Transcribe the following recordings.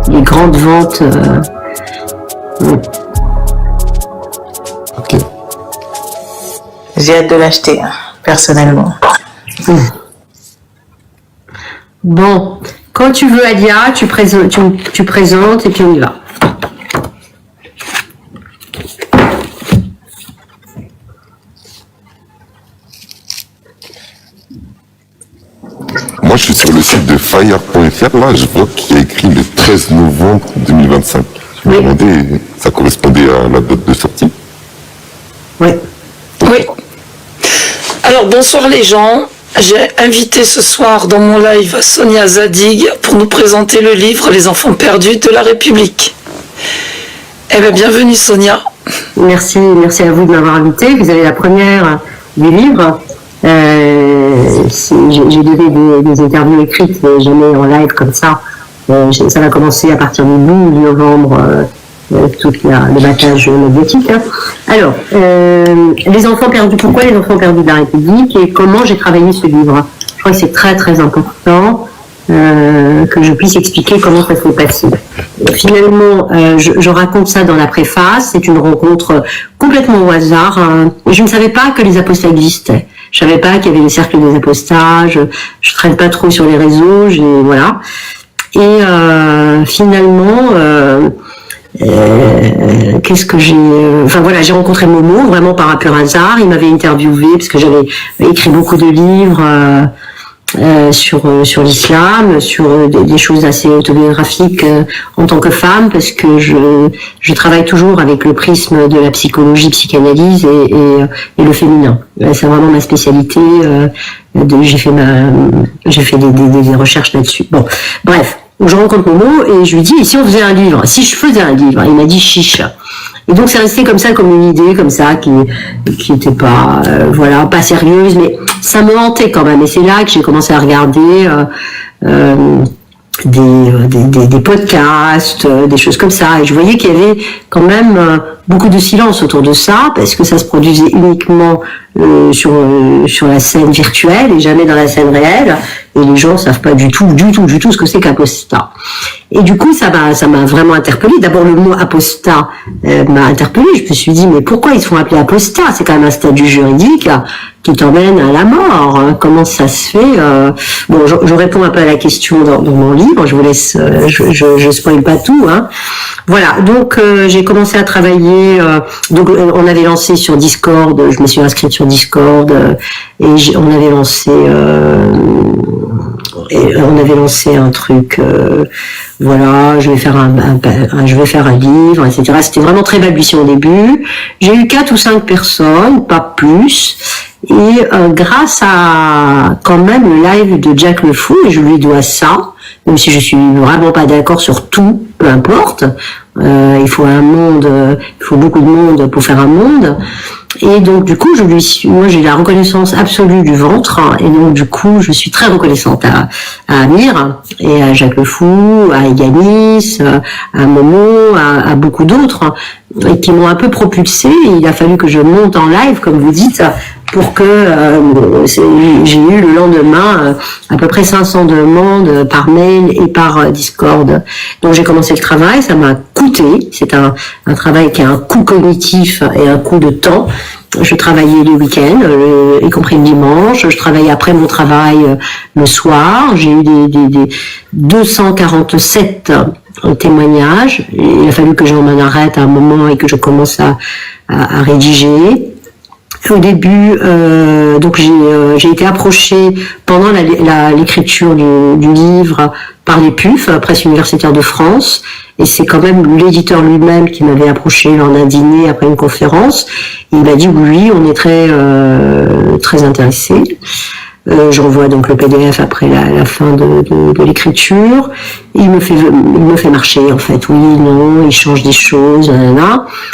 les grandes ventes. Ok. J'ai hâte de l'acheter, personnellement. Bon, quand tu veux, Alia, tu présentes et puis on y va. Moi, je suis sur le site de fire.fr. Là, je vois qu'il y a écrit le 13 novembre 2025. Je me demandais, ça correspondait à la date de sortie? Oui. Oui. Alors, bonsoir les gens. J'ai invité ce soir dans mon live Sonia Zadig pour nous présenter le livre Les enfants perdus de la République. Eh bien, bienvenue Sonia. Merci à vous de m'avoir invité. Vous avez la première du livre. J'ai donné des interviews écrites, mais jamais en live comme ça. Ça va commencer à partir du 12 novembre, tout le battage médiatique. Alors, les enfants perdus, pourquoi les enfants perdus de la République et comment j'ai travaillé ce livre? Je crois que c'est très très important que je puisse expliquer comment ça s'est passé. Finalement, je raconte ça dans la préface. C'est une rencontre complètement au hasard. Je ne savais pas que les apostats existaient. Je savais pas qu'il y avait le cercle des apostats. Je traîne pas trop sur les réseaux. Voilà. Et finalement, qu'est-ce que j'ai... Enfin voilà, j'ai rencontré Momo vraiment par pur hasard. Il m'avait interviewé parce que j'avais écrit beaucoup de livres sur l'islam, sur des choses assez autobiographiques en tant que femme, parce que je travaille toujours avec le prisme de la psychologie, psychanalyse et le féminin. C'est vraiment ma spécialité. J'ai fait des recherches là-dessus. Bon, bref. Je rencontre Momo et je lui dis, et si on faisait un livre? Si je faisais un livre? Il m'a dit chiche. Et donc c'est resté comme ça, comme une idée, comme ça, qui était pas, voilà, pas sérieuse, mais ça me hantait quand même. Et c'est là que j'ai commencé à regarder des podcasts, des choses comme ça. Et je voyais qu'il y avait quand même beaucoup de silence autour de ça, parce que ça se produisait uniquement sur la scène virtuelle et jamais dans la scène réelle. Et les gens savent pas du tout ce que c'est qu'apostat. Et du coup, ça m'a vraiment interpellée. D'abord, le mot apostat m'a interpellée. Je me suis dit, mais pourquoi ils se font appeler apostat? C'est quand même un statut juridique qui t'emmène à la mort. Comment ça se fait? Bon, je réponds un peu à la question dans mon livre. Je vous laisse, je spoil pas tout. Voilà. Donc, j'ai commencé à travailler. Donc, on avait lancé sur Discord. Je me suis inscrite sur Discord et on avait lancé un truc. Voilà, je vais faire un livre, etc. C'était vraiment très balbutiant au début. J'ai eu 4 ou 5 personnes, pas plus. Et grâce à quand même le live de Jack le Fou, et je lui dois ça, même si je suis vraiment pas d'accord sur tout, peu importe. Il faut beaucoup de monde pour faire un monde. Et donc du coup, moi j'ai la reconnaissance absolue du ventre, et donc du coup, je suis très reconnaissante à Amir et à Jacques Le Fou, à Yanis, à Momo, à beaucoup d'autres, et qui m'ont un peu propulsée. Il a fallu que je monte en live, comme vous dites, pour que j'ai eu le lendemain à peu près 500 demandes par mail et par Discord. Donc j'ai commencé le travail, ça m'a coûté. C'est un travail qui a un coût cognitif et un coût de temps. Je travaillais les week-ends, y compris le dimanche. Je travaillais après mon travail le soir. J'ai eu des 247 témoignages. Il a fallu que j'en arrête à un moment et que je commence à rédiger. Au début, donc j'ai été approchée pendant l'écriture du livre par les PUF, Presse universitaire de France, et c'est quand même l'éditeur lui-même qui m'avait approché lors d'un dîner après une conférence. Il m'a dit oui, on est très intéressés. J'envoie donc le PDF après la fin de l'écriture. Il me fait marcher en fait. Oui, non, il change des choses.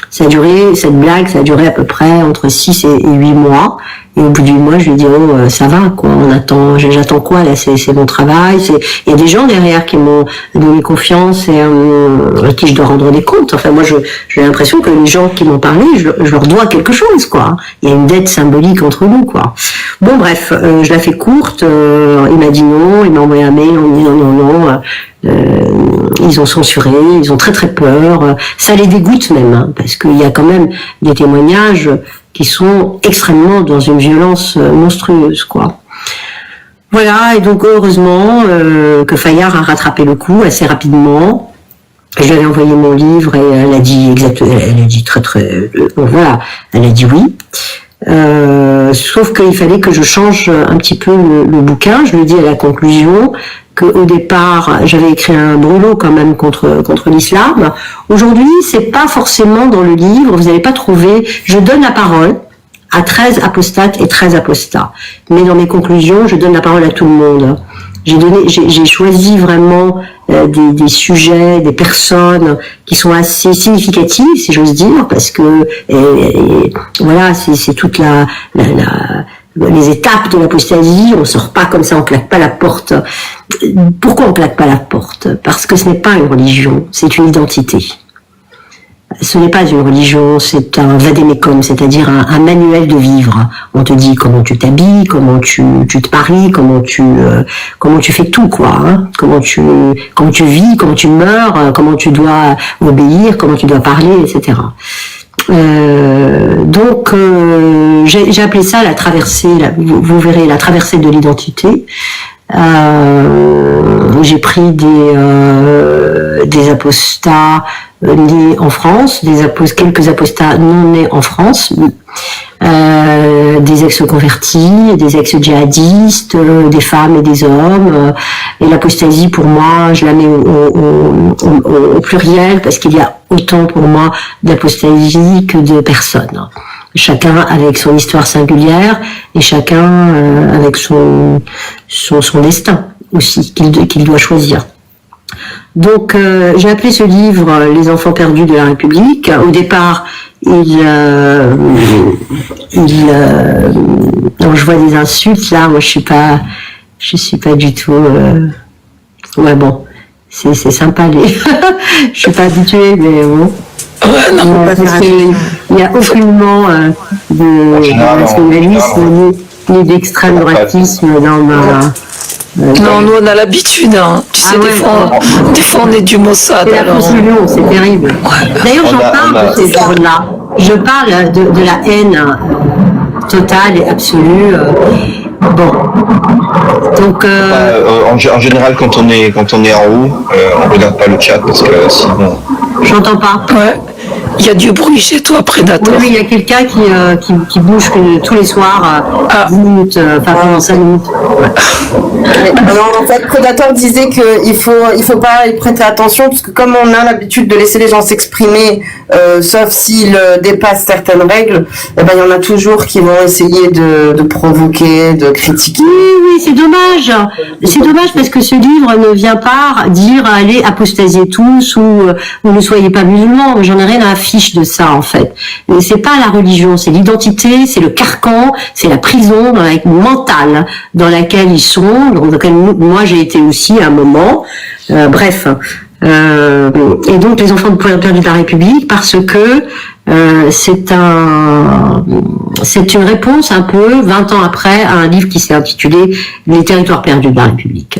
Cette blague, ça a duré à peu près entre 6 et 8 mois. Et au bout du mois, je lui dis ça va quoi. J'attends quoi là? C'est mon travail. Il y a des gens derrière qui m'ont donné confiance et à qui je dois rendre des comptes. Enfin moi, j'ai l'impression que les gens qui m'ont parlé, je leur dois quelque chose quoi. Il y a une dette symbolique entre nous quoi. Bon bref, je la fais courte. Il m'a dit non. Il m'a envoyé un mail en me disant non. ils ont censuré, ils ont très très peur. Ça les dégoûte même, hein, parce qu'il y a quand même des témoignages qui sont extrêmement dans une violence monstrueuse, quoi. Voilà, et donc heureusement que Fayard a rattrapé le coup assez rapidement. Je lui avais envoyé mon livre et elle a dit exactement, elle a dit bon, voilà, elle a dit oui. Sauf qu'il fallait que je change un petit peu le bouquin. Je lui dis à la conclusion qu'au départ, j'avais écrit un brûlot quand même contre l'islam. Aujourd'hui, c'est pas forcément dans le livre, vous n'allez pas trouver, je donne la parole à 13 apostates et 13 apostats. Mais dans mes conclusions, je donne la parole à tout le monde. J'ai choisi vraiment des sujets, des personnes qui sont assez significatives, si j'ose dire, parce que voilà, c'est toute les étapes de l'apostasie. On sort pas comme ça, on claque pas la porte. Pourquoi on claque pas la porte? Parce que ce n'est pas une religion, c'est une identité. Ce n'est pas une religion, c'est un vadémécum, c'est-à-dire un manuel de vivre. On te dit comment tu t'habilles, comment tu te paries, comment tu fais tout, quoi. Hein. Comment tu vis, comment tu meurs, comment tu dois obéir, comment tu dois parler, etc. Donc j'ai appelé ça la traversée. Vous verrez la traversée de l'identité. J'ai pris des apostats nés en France, quelques apostats non nés en France, des ex-convertis, des ex-djihadistes, des femmes et des hommes. Et l'apostasie, pour moi, je la mets au pluriel parce qu'il y a autant pour moi d'apostasie que de personnes. Chacun avec son histoire singulière et chacun avec son destin aussi qu'il doit choisir. Donc j'ai appelé ce livre Les enfants perdus de la République. Au départ, je vois des insultes là. Moi, je suis pas du tout. Ouais, bon, c'est sympa je suis pas habituée, mais bon. Ouais, non, Parce qu'il n'y a aucunement de nationalisme ni d'extrême droitisme dans ma. Non, nous on a l'habitude, hein. Tu sais, des fois on est du Mossad. C'est la confusion, c'est terrible. D'ailleurs, j'en parle de ces jours-là. Je parle de la haine totale et absolue. Bon. Donc. En général, quand on est en haut, on regarde pas le chat parce que sinon. J'entends pas. Ouais. Il y a du bruit chez toi, Predator. Oui, il y a quelqu'un qui bouge tous les soirs 10 minutes, pendant 5 minutes. Alors, en fait, Predator disait qu'il faut pas y prêter attention, parce que comme on a l'habitude de laisser les gens s'exprimer, sauf s'ils dépassent certaines règles, eh ben, il y en a toujours qui vont essayer de provoquer, de critiquer. Oui, c'est dommage. C'est dommage parce que ce livre ne vient pas dire allez apostasier tous ou ne soyez pas musulmans. J'en ai rien à affiche de ça, en fait. Mais c'est pas la religion, c'est l'identité, c'est le carcan, c'est la prison mentale dans laquelle ils sont, dans laquelle moi j'ai été aussi à un moment. Bref. Et donc les enfants perdus de la République, parce que c'est une réponse un peu 20 ans après à un livre qui s'est intitulé Les territoires perdus de la République.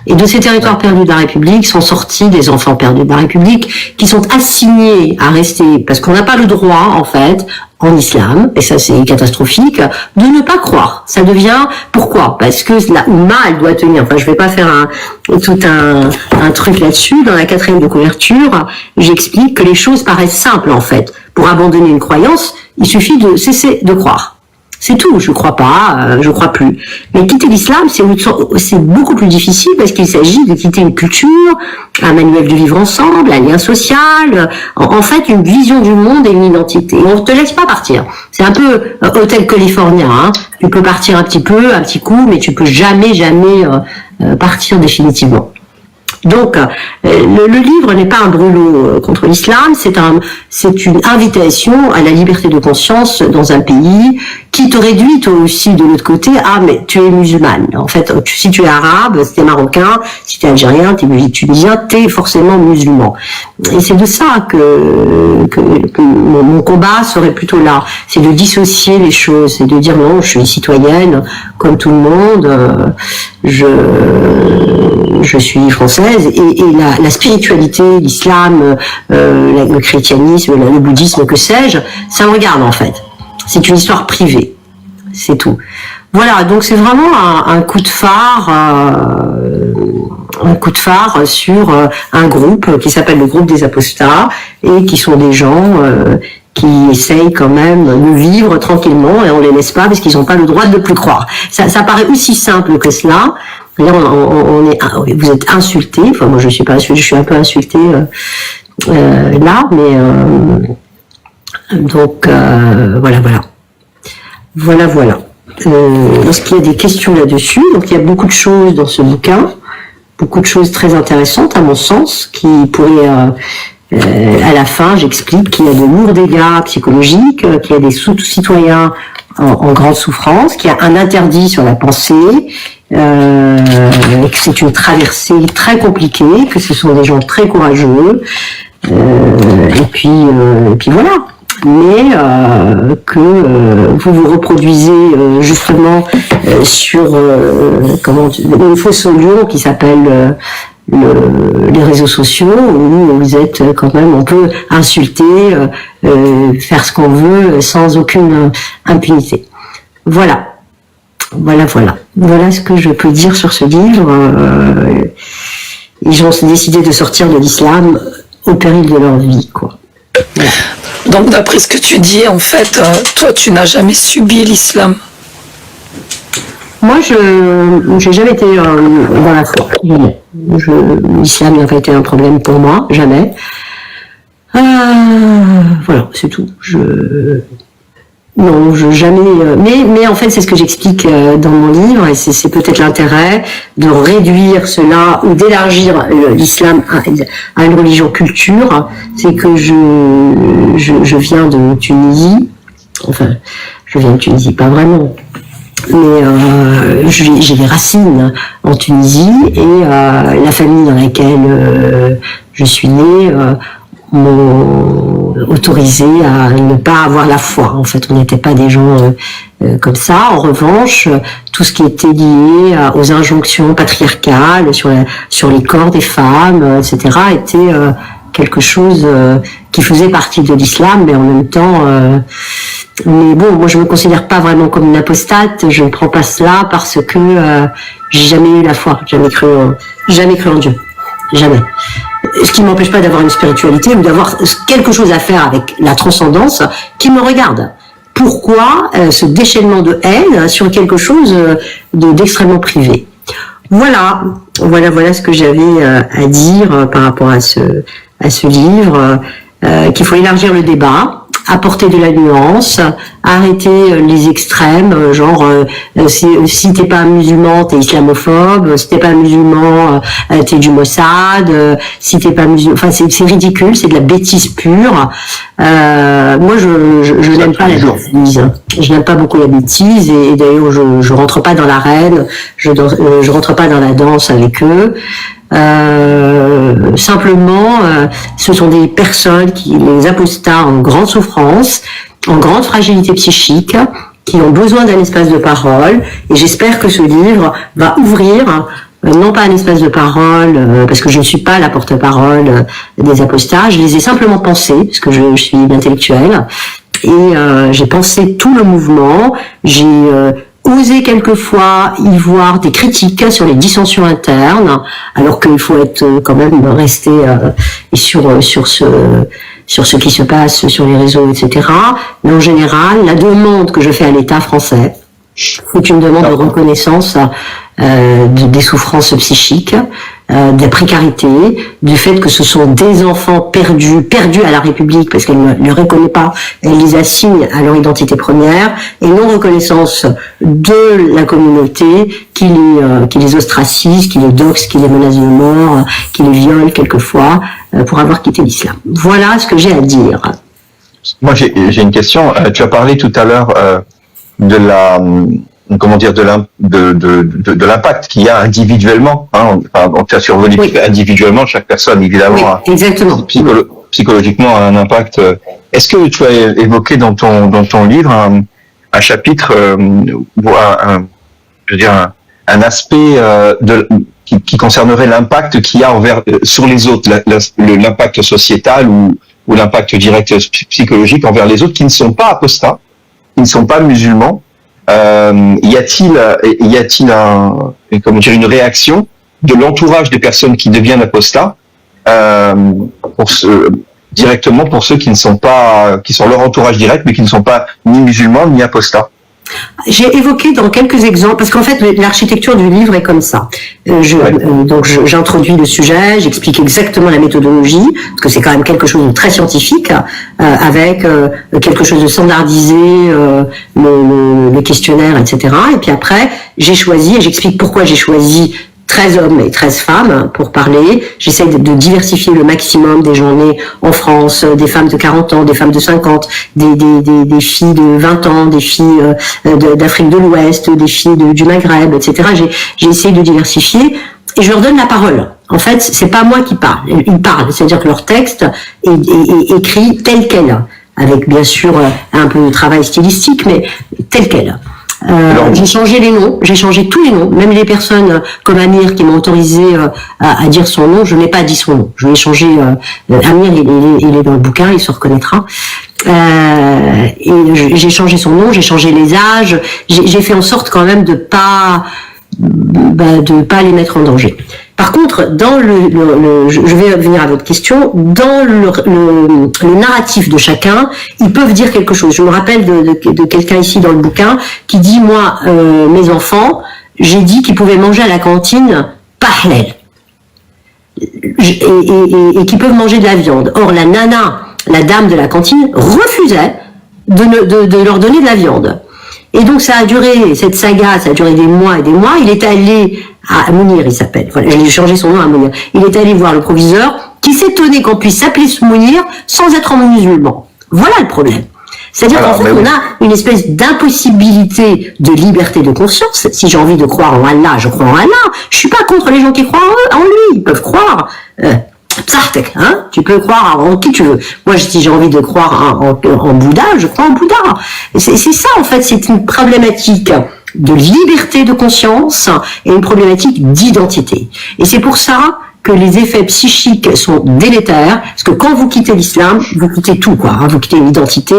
Et de ces territoires perdus de la République sont sortis des enfants perdus de la République qui sont assignés à rester, parce qu'on n'a pas le droit, en fait, en islam, et ça c'est catastrophique, de ne pas croire. Ça devient, pourquoi? Parce que la Oumma, elle doit tenir, enfin je vais pas faire tout un truc là-dessus. Dans la 4e de couverture, j'explique que les choses paraissent simples, en fait. Pour abandonner une croyance, il suffit de cesser de croire. C'est tout, je crois pas, je crois plus. Mais quitter l'islam, c'est beaucoup plus difficile parce qu'il s'agit de quitter une culture, un manuel de vivre ensemble, un lien social, en fait une vision du monde et une identité. Et on te laisse pas partir. C'est un peu hôtel californien, hein. Tu peux partir un petit coup, mais tu peux jamais partir définitivement. Donc, le livre n'est pas un brûlot contre l'islam, c'est une invitation à la liberté de conscience dans un pays qui te réduit toi aussi de l'autre côté. Ah, mais tu es musulmane. En fait, si tu es arabe, si tu es marocain, si tu es algérien, tu es tunisien, tu es forcément musulman. Et c'est de ça que mon combat serait plutôt là. C'est de dissocier les choses, c'est de dire non, je suis citoyenne comme tout le monde, je suis française, musulmanaise et la spiritualité, l'islam, le christianisme, le bouddhisme, que sais-je, ça me regarde en fait. C'est une histoire privée, c'est tout. Voilà, donc c'est vraiment un coup de phare, sur un groupe qui s'appelle le groupe des apostats et qui sont des gens qui essayent quand même de vivre tranquillement et on les laisse pas parce qu'ils n'ont pas le droit de ne plus croire. Ça paraît aussi simple que cela. Là, vous êtes insultés. Enfin, moi, je suis pas insultée, je suis un peu insultée là, mais donc voilà. Est-ce qu'il y a des questions là-dessus? Donc, il y a beaucoup de choses dans ce bouquin, beaucoup de choses très intéressantes à mon sens, qui pourraient à la fin, j'explique qu'il y a de lourds dégâts psychologiques, qu'il y a des citoyens en grande souffrance, qu'il y a un interdit sur la pensée, que c'est une traversée très compliquée, que ce sont des gens très courageux, et puis voilà. Mais que vous vous reproduisez justement sur une fausse lion qui s'appelle les réseaux sociaux, où vous êtes quand même, on peut insulter, faire ce qu'on veut sans aucune impunité. Voilà ce que je peux dire sur ce livre. Les gens ont décidé de sortir de l'islam au péril de leur vie, quoi. Voilà. Donc d'après ce que tu dis, en fait, toi tu n'as jamais subi l'islam. Moi, j'ai jamais été dans la foi. Jamais. L'islam n'a pas été un problème pour moi, jamais. Voilà, c'est tout. Non, jamais. Mais en fait, c'est ce que j'explique dans mon livre, et c'est peut-être l'intérêt de réduire cela ou d'élargir l'islam à une religion culture. C'est que je viens de Tunisie. Enfin, je viens de Tunisie, pas vraiment. Mais j'ai des racines en Tunisie et la famille dans laquelle je suis née m'ont autorisé à ne pas avoir la foi. En fait, on n'était pas des gens comme ça. En revanche, tout ce qui était lié aux injonctions patriarcales sur les corps des femmes, etc., était quelque chose qui faisait partie de l'islam, mais en même temps... mais bon, moi je me considère pas vraiment comme une apostate, je ne prends pas cela parce que j'ai jamais eu la foi, jamais cru en Dieu, jamais. Ce qui m'empêche pas d'avoir une spiritualité ou d'avoir quelque chose à faire avec la transcendance qui me regarde. Pourquoi ce déchaînement de haine sur quelque chose d'extrêmement privé? Voilà ce que j'avais à dire par rapport à ce livre, qu'il faut élargir le débat, apporter de la nuance, arrêter les extrêmes, genre si t'es pas musulman, t'es islamophobe, si t'es pas musulman, t'es du Mossad, si t'es pas musulman, enfin c'est ridicule, c'est de la bêtise pure. Moi je n'aime pas la bêtise, je n'aime pas beaucoup la bêtise et d'ailleurs je rentre pas dans l'arène, je rentre pas dans la danse avec eux. Simplement, ce sont des personnes les apostats en grande souffrance, en grande fragilité psychique, qui ont besoin d'un espace de parole, et j'espère que ce livre va ouvrir, non pas un espace de parole, parce que je ne suis pas la porte-parole des apostats, je les ai simplement pensés, parce que je suis intellectuelle, et j'ai pensé tout le mouvement, j'ai oser quelquefois y voir des critiques sur les dissensions internes, alors qu'il faut être quand même resté sur ce qui se passe sur les réseaux, etc. Mais en général, la demande que je fais à l'État français, c'est une demande de reconnaissance des souffrances psychiques, de la précarité, du fait que ce sont des enfants perdus à la République parce qu'elle ne les reconnaît pas, elle les assigne à leur identité première, et non reconnaissance de la communauté qui les ostracise, qui les doxe, qui les menace de mort, qui les viole quelquefois pour avoir quitté l'islam. Voilà ce que j'ai à dire. Moi, j'ai une question. Tu as parlé tout à l'heure de l'impact qu'il y a individuellement, hein, on t'a survolé individuellement, chaque personne, évidemment, oui, exactement. Psychologiquement a un impact. Est-ce que tu as évoqué dans ton livre un chapitre, un aspect qui concernerait l'impact qu'il y a sur les autres, l'impact sociétal ou l'impact direct psychologique envers les autres qui ne sont pas apostats, qui ne sont pas musulmans. Y a-t-il une réaction de l'entourage des personnes qui deviennent apostats directement pour ceux qui sont leur entourage direct, mais qui ne sont pas ni musulmans ni apostats? J'ai évoqué dans quelques exemples, parce qu'en fait l'architecture du livre est comme ça. Donc j'introduis le sujet, j'explique exactement la méthodologie, parce que c'est quand même quelque chose de très scientifique, avec quelque chose de standardisé, le questionnaire, etc. Et puis après, j'ai choisi, et j'explique pourquoi j'ai choisi 13 hommes et 13 femmes pour parler. J'essaie de diversifier le maximum des gens nés en France, des femmes de 40 ans, des femmes de 50, des filles de 20 ans, des filles d'Afrique de l'Ouest, des filles du Maghreb, etc. J'ai essayé de diversifier et je leur donne la parole. En fait, c'est pas moi qui parle, ils parlent, c'est-à-dire que leur texte est écrit tel quel, avec bien sûr un peu de travail stylistique, mais tel quel. J'ai changé les noms, j'ai changé tous les noms, même les personnes comme Amir qui m'ont autorisé à dire son nom, je n'ai pas dit son nom. Je l'ai changé. Amir, il est dans le bouquin, il se reconnaîtra. Et j'ai changé son nom, j'ai changé les âges, j'ai fait en sorte quand même de pas les mettre en danger. Par contre, dans je vais venir à votre question, dans le narratif de chacun, ils peuvent dire quelque chose. Je me rappelle de quelqu'un ici dans le bouquin qui dit, moi, mes enfants, j'ai dit qu'ils pouvaient manger à la cantine pas halal. Et qu'ils peuvent manger de la viande. Or, la nana, la dame de la cantine, refusait de leur donner de la viande. Et donc ça a duré, cette saga, ça a duré des mois et des mois. Il est allé à Mounir, il s'appelle. Voilà, j'ai changé son nom à Mounir. Il est allé voir le proviseur, qui s'étonnait qu'on puisse s'appeler Mounir sans être musulman. Voilà le problème. C'est-à-dire qu'en fait, on a une espèce d'impossibilité de liberté de conscience. Si j'ai envie de croire en Allah, je crois en Allah. Je suis pas contre les gens qui croient en lui. Ils peuvent croire. Hein, tu peux croire en qui tu veux. Moi, si j'ai envie de croire en Bouddha, je crois en Bouddha. C'est ça, en fait, c'est une problématique de liberté de conscience et une problématique d'identité. Et c'est pour ça que les effets psychiques sont délétères, parce que quand vous quittez l'islam, vous quittez tout, quoi. Hein, vous quittez une identité,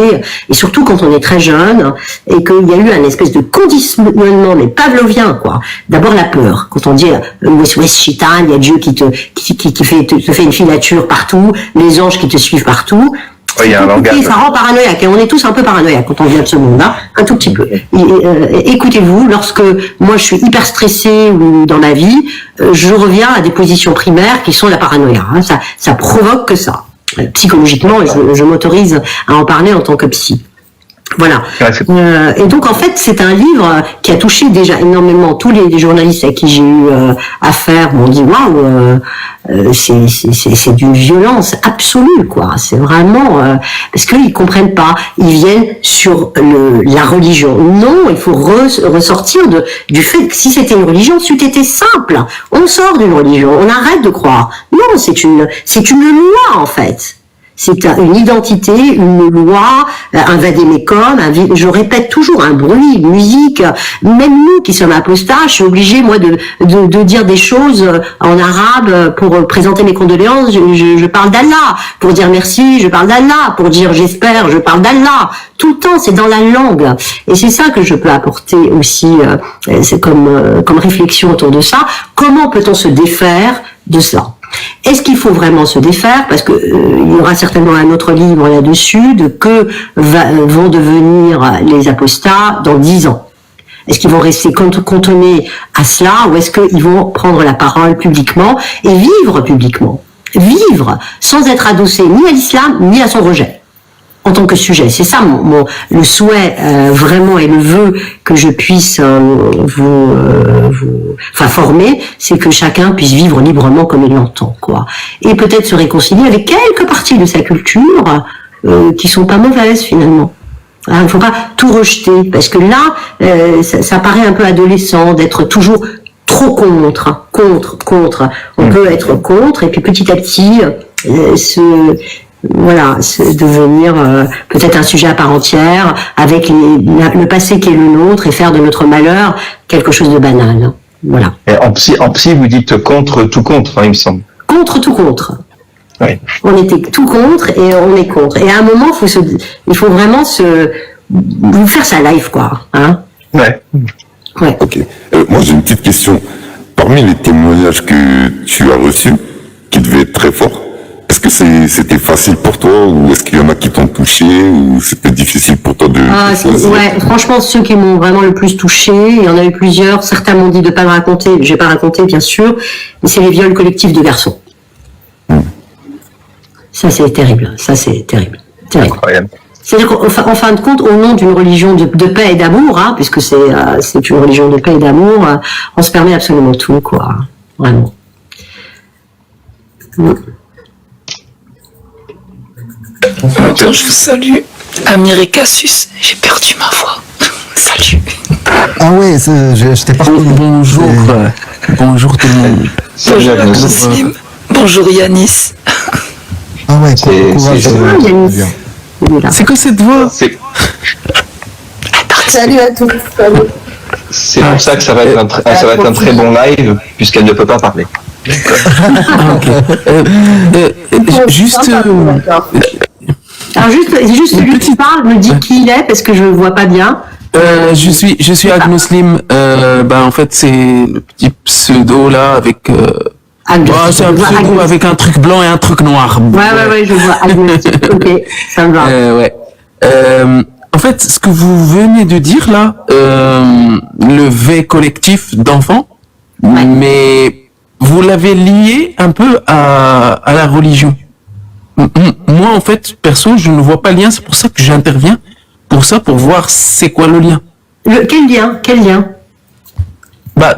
et surtout quand on est très jeune, et qu'il y a eu un espèce de conditionnement, mais pavlovien, quoi. D'abord la peur. Quand on dit West Chitan, il y a Dieu qui te fait une filature partout, les anges qui te suivent partout. Oui, il y a un langage. Ça rend paranoïaque, et on est tous un peu paranoïaques quand on vient de ce monde-là, un tout petit peu. Écoutez-vous, lorsque moi je suis hyper stressée ou dans ma vie, je reviens à des positions primaires qui sont la paranoïa. Hein. Ça provoque que ça. Psychologiquement, et je m'autorise à en parler en tant que psy. Voilà. Et donc en fait, c'est un livre qui a touché déjà énormément tous les journalistes à qui j'ai eu affaire. M'ont dit waouh, c'est d'une violence absolue, quoi. C'est vraiment parce qu'ils comprennent pas. Ils viennent sur la religion. Non, il faut ressortir du fait que si c'était une religion, c'eût été simple. On sort d'une religion, on arrête de croire. Non, c'est une loi en fait. C'est une identité, une loi, un vadémécum, je répète toujours, un bruit, une musique. Même nous qui sommes apostats, je suis obligée, moi, de dire des choses en arabe pour présenter mes condoléances. Je parle d'Allah. Pour dire merci, je parle d'Allah. Pour dire j'espère, je parle d'Allah. Tout le temps, c'est dans la langue. Et c'est ça que je peux apporter aussi, c'est comme réflexion autour de ça. Comment peut-on se défaire de cela ? Est-ce qu'il faut vraiment se défaire? Parce que il y aura certainement un autre livre là-dessus de que vont devenir les apostats dans 10 ans. Est-ce qu'ils vont rester cantonnés à cela ou est-ce qu'ils vont prendre la parole publiquement et vivre publiquement? Vivre sans être adossé ni à l'islam ni à son rejet en tant que sujet. C'est ça le souhait vraiment et le vœu que je puisse vous former, c'est que chacun puisse vivre librement comme il l'entend, quoi. Et peut-être se réconcilier avec quelques parties de sa culture qui sont pas mauvaises finalement. Il ne faut pas tout rejeter parce que là, ça paraît un peu adolescent d'être toujours trop contre. On peut être contre et puis petit à petit devenir peut-être un sujet à part entière avec le passé qui est le nôtre et faire de notre malheur quelque chose de banal. Voilà. Et en psy, vous dites contre tout contre, hein, il me semble. Contre tout contre. Oui. On était tout contre et on est contre. Et à un moment, il faut vraiment vous faire sa live, quoi. Hein. Ouais. Ouais. Ok. Moi, j'ai une petite question. Parmi les témoignages que tu as reçus, qui devaient être très forts, est-ce que c'était facile pour toi ou est-ce qu'il y en a qui t'ont touché ou c'était difficile pour toi de choisir? Ouais, franchement, ceux qui m'ont vraiment le plus touché, il y en a eu plusieurs. Certains m'ont dit de pas le raconter. J'ai pas raconté, bien sûr, mais c'est les viols collectifs de garçons. Ça, c'est terrible. Ça, c'est terrible. Terrible. Incroyable. C'est-à-dire qu'en fin de compte, au nom d'une religion de paix et d'amour, hein, puisque c'est une religion de paix et d'amour, on se permet absolument tout, quoi. Vraiment. Attends, je vous salue. Amir et Cassius, j'ai perdu ma voix. Salut. Ah ouais, j'étais pas Bonjour, bonjour tout le monde. Bonjour Muslim. Bonjour Yanis. Ah ouais, courage. C'est quoi cette voix? Salut à tous. Salut. C'est pour ça que ça va être un très bon live, puisqu'elle ne peut pas parler. Juste, Alors juste celui qui parle me dit qui il est parce que je le vois pas bien. je suis Ag Muslim. En fait, c'est le petit pseudo là avec. C'est un pseudo avec un truc blanc et un truc noir. Ouais, je vois. Ok, ça me va. Ouais. En fait, ce que vous venez de dire là, le V collectif d'enfants, mais vous l'avez lié un peu à la religion. Moi, en fait, perso, je ne vois pas le lien. C'est pour ça que j'interviens. Pour voir c'est quoi le lien. Quel lien?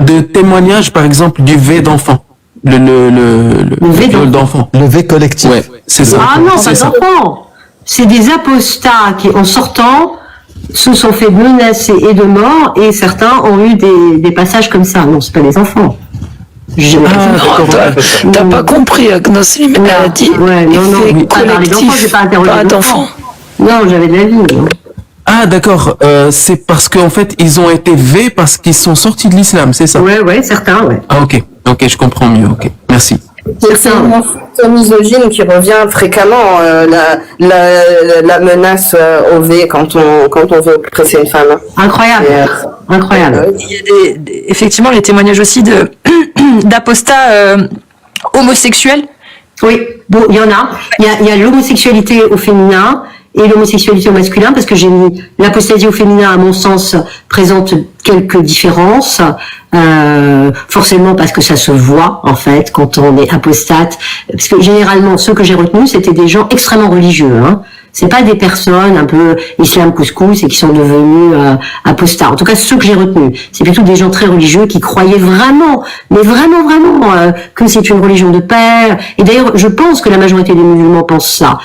De témoignage, par exemple, du V d'enfant. Le viol d'enfant. Le V collectif. Ouais, c'est ça. Ah non, pas d'enfants. C'est des apostats qui, en sortant, se sont fait menacer et de mort, et certains ont eu des passages comme ça. Non, c'est pas des enfants. T'as pas compris, Agnoslim, elle a dit effet collectif, pas d'enfants. Non, j'avais de la vie. Ah d'accord, c'est parce qu'en fait ils ont été V parce qu'ils sont sortis de l'islam, c'est ça? Ouais, certains, ouais. Ah ok, je comprends mieux, ok, merci. C'est une influence misogyne qui revient fréquemment, la menace au V quand on veut oppresser une femme. Incroyable. Il y a effectivement les témoignages aussi d'apostats homosexuels. Oui, bon, il y en a. Il y a l'homosexualité au féminin et l'homosexualité au masculin, parce que j'ai mis l'apostasie au féminin, à mon sens, présente quelques différences, forcément parce que ça se voit, en fait, quand on est apostate, parce que généralement, ceux que j'ai retenus, c'était des gens extrêmement religieux, hein. C'est pas des personnes un peu islam couscous et qui sont devenus apostats. En tout cas, ceux que j'ai retenus, c'est plutôt des gens très religieux qui croyaient vraiment, mais vraiment, que c'est une religion de paix. Et d'ailleurs, je pense que la majorité des musulmans pensent ça,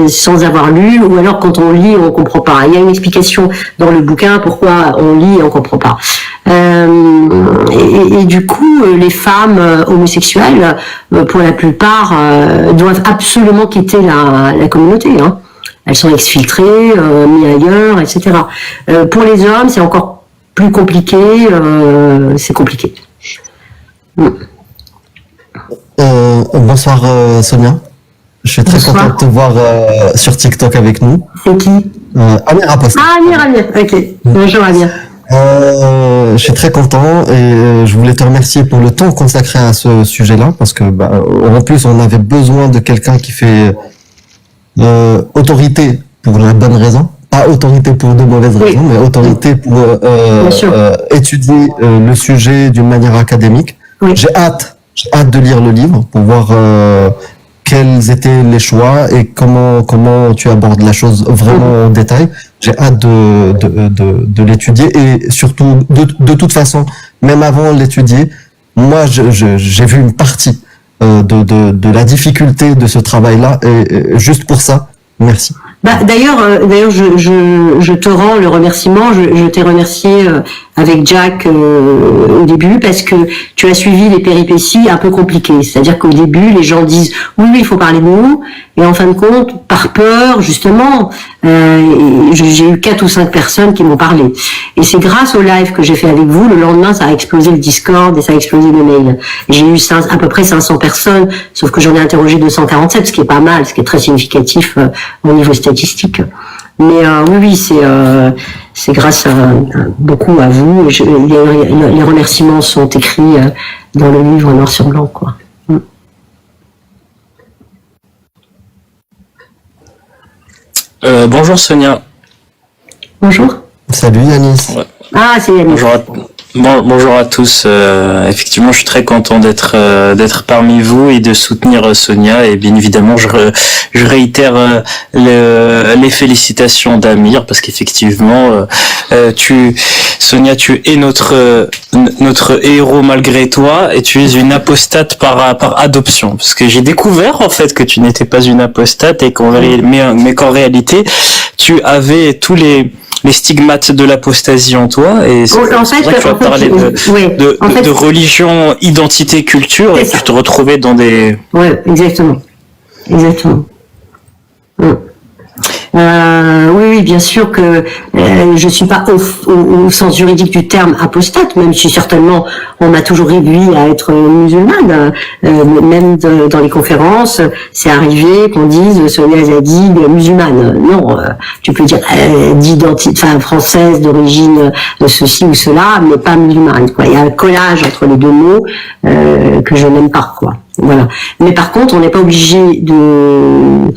sans avoir lu, ou alors quand on lit, on comprend pas. Il y a une explication dans le bouquin pourquoi on lit et on comprend pas. Et du coup, les femmes homosexuelles, pour la plupart, doivent absolument quitter la communauté. Hein. Elles sont exfiltrées, mises ailleurs, etc. Pour les hommes, c'est encore plus compliqué. C'est compliqué. Bonsoir Sonia. Je suis très content de te voir sur TikTok avec nous. C'est qui? Amir Apostat. Ah, Amir. Ok. Bonjour Amir. Je suis très content et je voulais te remercier pour le temps consacré à ce sujet-là parce que en plus on avait besoin de quelqu'un qui fait autorité pour la bonne raison, pas autorité pour de mauvaises raisons, mais autorité pour étudier le sujet d'une manière académique. Oui. J'ai hâte de lire le livre pour voir quels étaient les choix et comment tu abordes la chose vraiment en détail. J'ai hâte de l'étudier et surtout, de toute façon, même avant l'étudier, moi, j'ai vu une partie de la difficulté de ce travail-là et juste pour ça, merci. D'ailleurs, je te rends le remerciement. Je t'ai remercié avec Jack au début parce que tu as suivi les péripéties un peu compliquées. C'est-à-dire qu'au début, les gens disent oui, il faut parler de nous, et en fin de compte, par peur, justement, j'ai eu 4 ou 5 personnes qui m'ont parlé. Et c'est grâce au live que j'ai fait avec vous. Le lendemain, ça a explosé le Discord et ça a explosé le mail. J'ai eu à peu près 500 personnes, sauf que j'en ai interrogé 247, ce qui est pas mal, ce qui est très significatif au niveau statistique. Mais oui, c'est grâce beaucoup à vous. Les remerciements sont écrits dans le livre noir sur blanc, quoi. Bonjour Sonia. Bonjour. Salut Yanis. Ouais. Ah, c'est Yanis. Bonjour à tous. Effectivement, je suis très content d'être parmi vous et de soutenir Sonia. Et bien évidemment, je réitère les félicitations d'Amir parce qu'effectivement, Sonia, tu es notre héros malgré toi et tu es une apostate par adoption. Parce que j'ai découvert en fait que tu n'étais pas une apostate et mais qu'en réalité, tu avais tous les stigmates de l'apostasie en toi, et c'est vrai que tu vas parler de religion, identité, culture, et tu te retrouvais dans des... Ouais, exactement. Oui, bien sûr que je suis pas au sens juridique du terme apostate, même si certainement on m'a toujours réduit à être musulmane. Même dans les conférences, c'est arrivé qu'on dise Sonia Zadig musulmane. Non, tu peux dire d'identité, française, d'origine ceci ou cela, mais pas musulmane. Quoi. Il y a un collage entre les deux mots que je n'aime pas, quoi. Voilà. Mais par contre, on n'est pas obligé de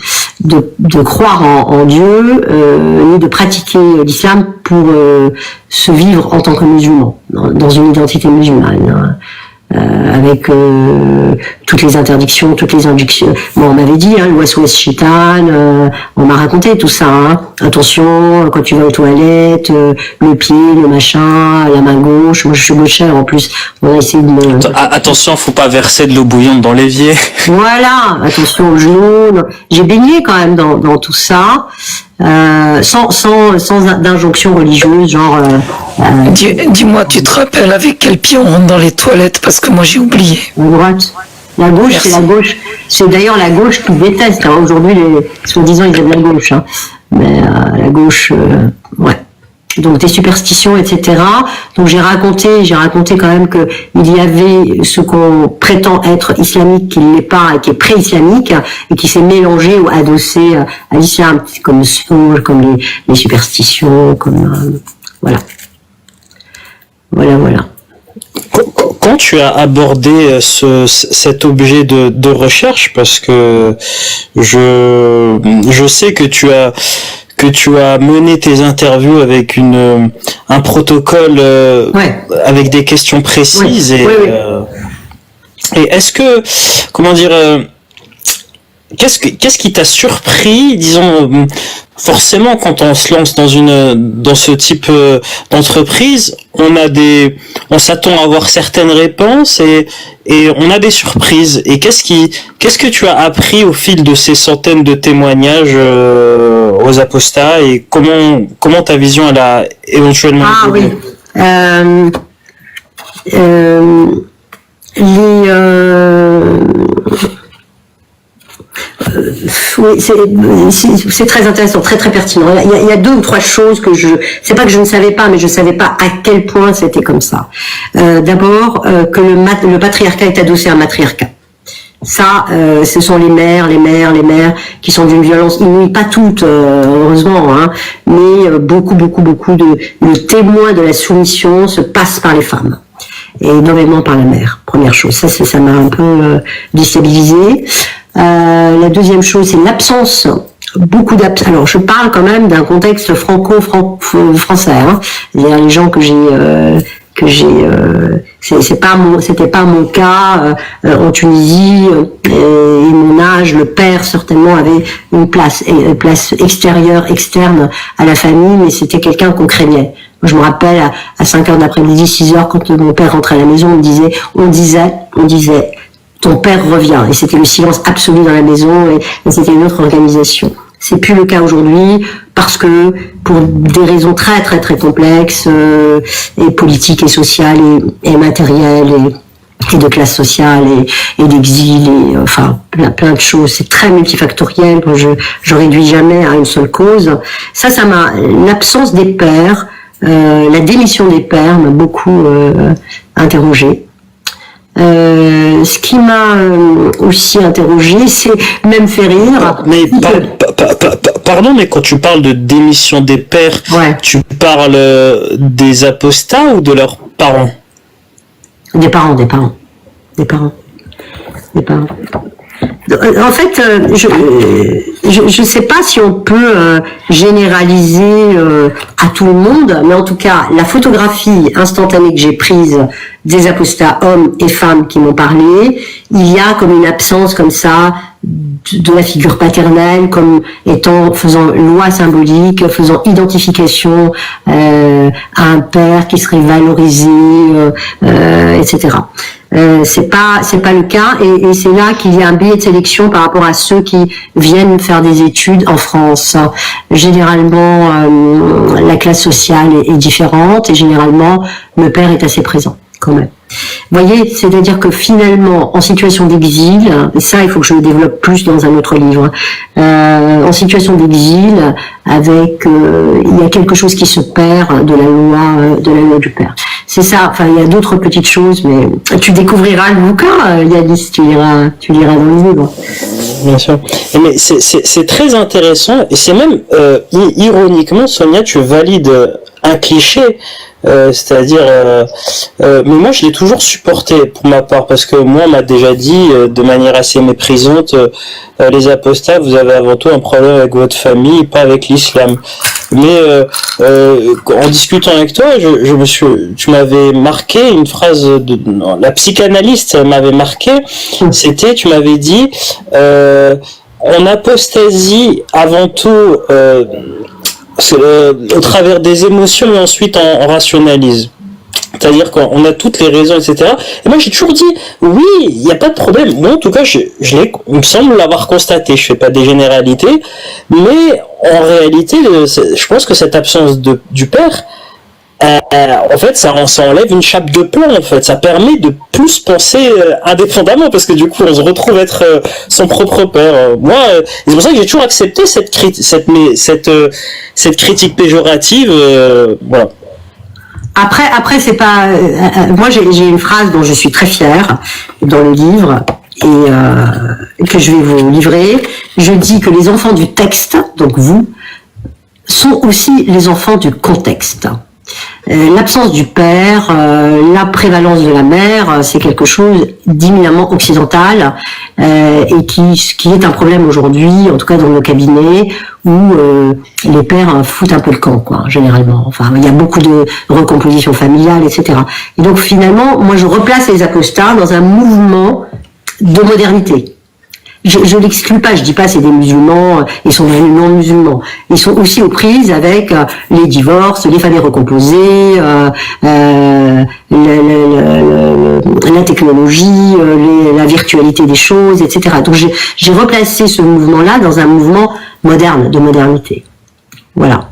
croire en Dieu ni de pratiquer l'islam pour se vivre en tant que musulman, dans une identité musulmane, avec toutes les interdictions, toutes les injunctions. Bon, on m'avait dit, le waswas shaitan, on m'a raconté tout ça. Attention, quand tu vas aux toilettes, le pied, le machin, la main gauche. Moi, je suis gauchère en plus. On a essayé de me... Attention, faut pas verser de l'eau bouillante dans l'évier. Voilà, attention aux genoux. J'ai baigné quand même dans tout ça. Sans d'injonction religieuse, genre... Dis-moi, tu te rappelles avec quel pied on rentre dans les toilettes? Parce que moi j'ai oublié. La droite. La gauche, merci. C'est la gauche. C'est d'ailleurs la gauche qui déteste. Aujourd'hui, soi-disant, ils aiment la gauche. Mais la gauche, ouais. Donc des superstitions, etc. Donc j'ai raconté quand même que il y avait ce qu'on prétend être islamique, qui ne l'est pas, et qui est pré-islamique, et qui s'est mélangé ou adossé à l'islam, comme comme les superstitions, comme voilà. Quand tu as abordé cet objet de recherche, parce que je sais que tu as mené tes interviews avec un protocole avec des questions précises et est-ce que qu'est-ce qui t'a surpris, disons, forcément quand on se lance dans ce type d'entreprise, on s'attend à avoir certaines réponses et on a des surprises. Et qu'est-ce que tu as appris au fil de ces centaines de témoignages aux apostats, et comment ta vision elle a éventuellement évolué? Oui, c'est très intéressant, très très pertinent. Il y a 2 ou 3 choses que c'est pas que je ne savais pas, mais je savais pas à quel point c'était comme ça. D'abord, que le patriarcat est adossé à un matriarcat. Ça, ce sont les mères qui sont d'une violence inouïe, pas toutes, heureusement, mais beaucoup le témoin de la soumission se passe par les femmes. Et énormément par la mère. Première chose, ça m'a un peu déstabilisée. La deuxième chose, c'est l'absence, alors je parle quand même d'un contexte franco-français, c'est-à-dire les gens c'était pas mon cas en Tunisie, et mon âge, le père certainement avait une place extérieure, externe à la famille, mais c'était quelqu'un qu'on craignait. Je me rappelle à 5h d'après-midi, 6h, quand mon père rentrait à la maison, on disait ton père revient, et c'était le silence absolu dans la maison, et c'était une autre organisation. C'est plus le cas aujourd'hui parce que pour des raisons très très très complexes et politiques et sociales et matérielles et de classe sociale et d'exil et enfin plein de choses. C'est très multifactoriel. Moi, je réduis jamais à une seule cause. Ça m'a l'absence des pères, la démission des pères m'a beaucoup interrogée. Ce qui m'a aussi interrogé, c'est même fait rire. Mais pardon, mais quand tu parles de démission des pères, tu parles des apostats ou de leurs parents? Des parents. En fait, je sais pas si on peut généraliser à tout le monde, mais en tout cas, la photographie instantanée que j'ai prise des apostats hommes et femmes qui m'ont parlé, il y a comme une absence comme ça de la figure paternelle comme faisant loi symbolique, faisant identification à un père qui serait valorisé, etc. C'est pas le cas et c'est là qu'il y a un biais de sélection par rapport à ceux qui viennent faire des études en France. Généralement, la classe sociale est différente et généralement le père est assez présent quand même. Vous voyez, c'est-à-dire que finalement, en situation d'exil, et ça il faut que je le développe plus dans un autre livre, en situation d'exil, avec il y a quelque chose qui se perd de la loi du père. C'est ça, enfin il y a d'autres petites choses, mais tu découvriras le bouquin, Yanis, tu liras dans le livre. Bien sûr. Mais c'est très intéressant, et c'est même, ironiquement, Sonia, tu valides un cliché, c'est-à-dire, mais moi je l'ai toujours supporté pour ma part, parce que moi on m'a déjà dit de manière assez méprisante, les apostats, vous avez avant tout un problème avec votre famille, pas avec l'islam. Mais en discutant avec toi, tu m'avais marqué une phrase la psychanalyste m'avait marqué, c'était, tu m'avais dit, on apostasie avant tout au travers des émotions et ensuite on rationalise. C'est-à-dire qu'on a toutes les raisons, etc. Et moi j'ai toujours dit, oui, il n'y a pas de problème. Moi en tout cas, il me semble l'avoir constaté, je fais pas des généralités, mais en réalité, je pense que cette absence du père, en fait, ça enlève une chape de plomb, en fait. Ça permet de plus penser indépendamment, parce que du coup, on se retrouve être son propre père. Moi, c'est pour ça que j'ai toujours accepté cette critique péjorative, voilà. Après, c'est pas. Moi, j'ai une phrase dont je suis très fière dans le livre et que je vais vous livrer. Je dis que les enfants du texte, donc vous, sont aussi les enfants du contexte. L'absence du père, la prévalence de la mère, c'est quelque chose d'éminemment occidental et qui est un problème aujourd'hui, en tout cas dans nos cabinets, où les pères foutent un peu le camp, quoi, généralement. Enfin, il y a beaucoup de recomposition familiale, etc. Et donc finalement, moi je replace les apostats dans un mouvement de modernité. Je l'exclus pas, je dis pas c'est des musulmans, ils sont devenus non musulmans. Ils sont aussi aux prises avec les divorces, les familles recomposées, la technologie, la virtualité des choses, etc. Donc j'ai replacé ce mouvement-là dans un mouvement moderne, de modernité. Voilà.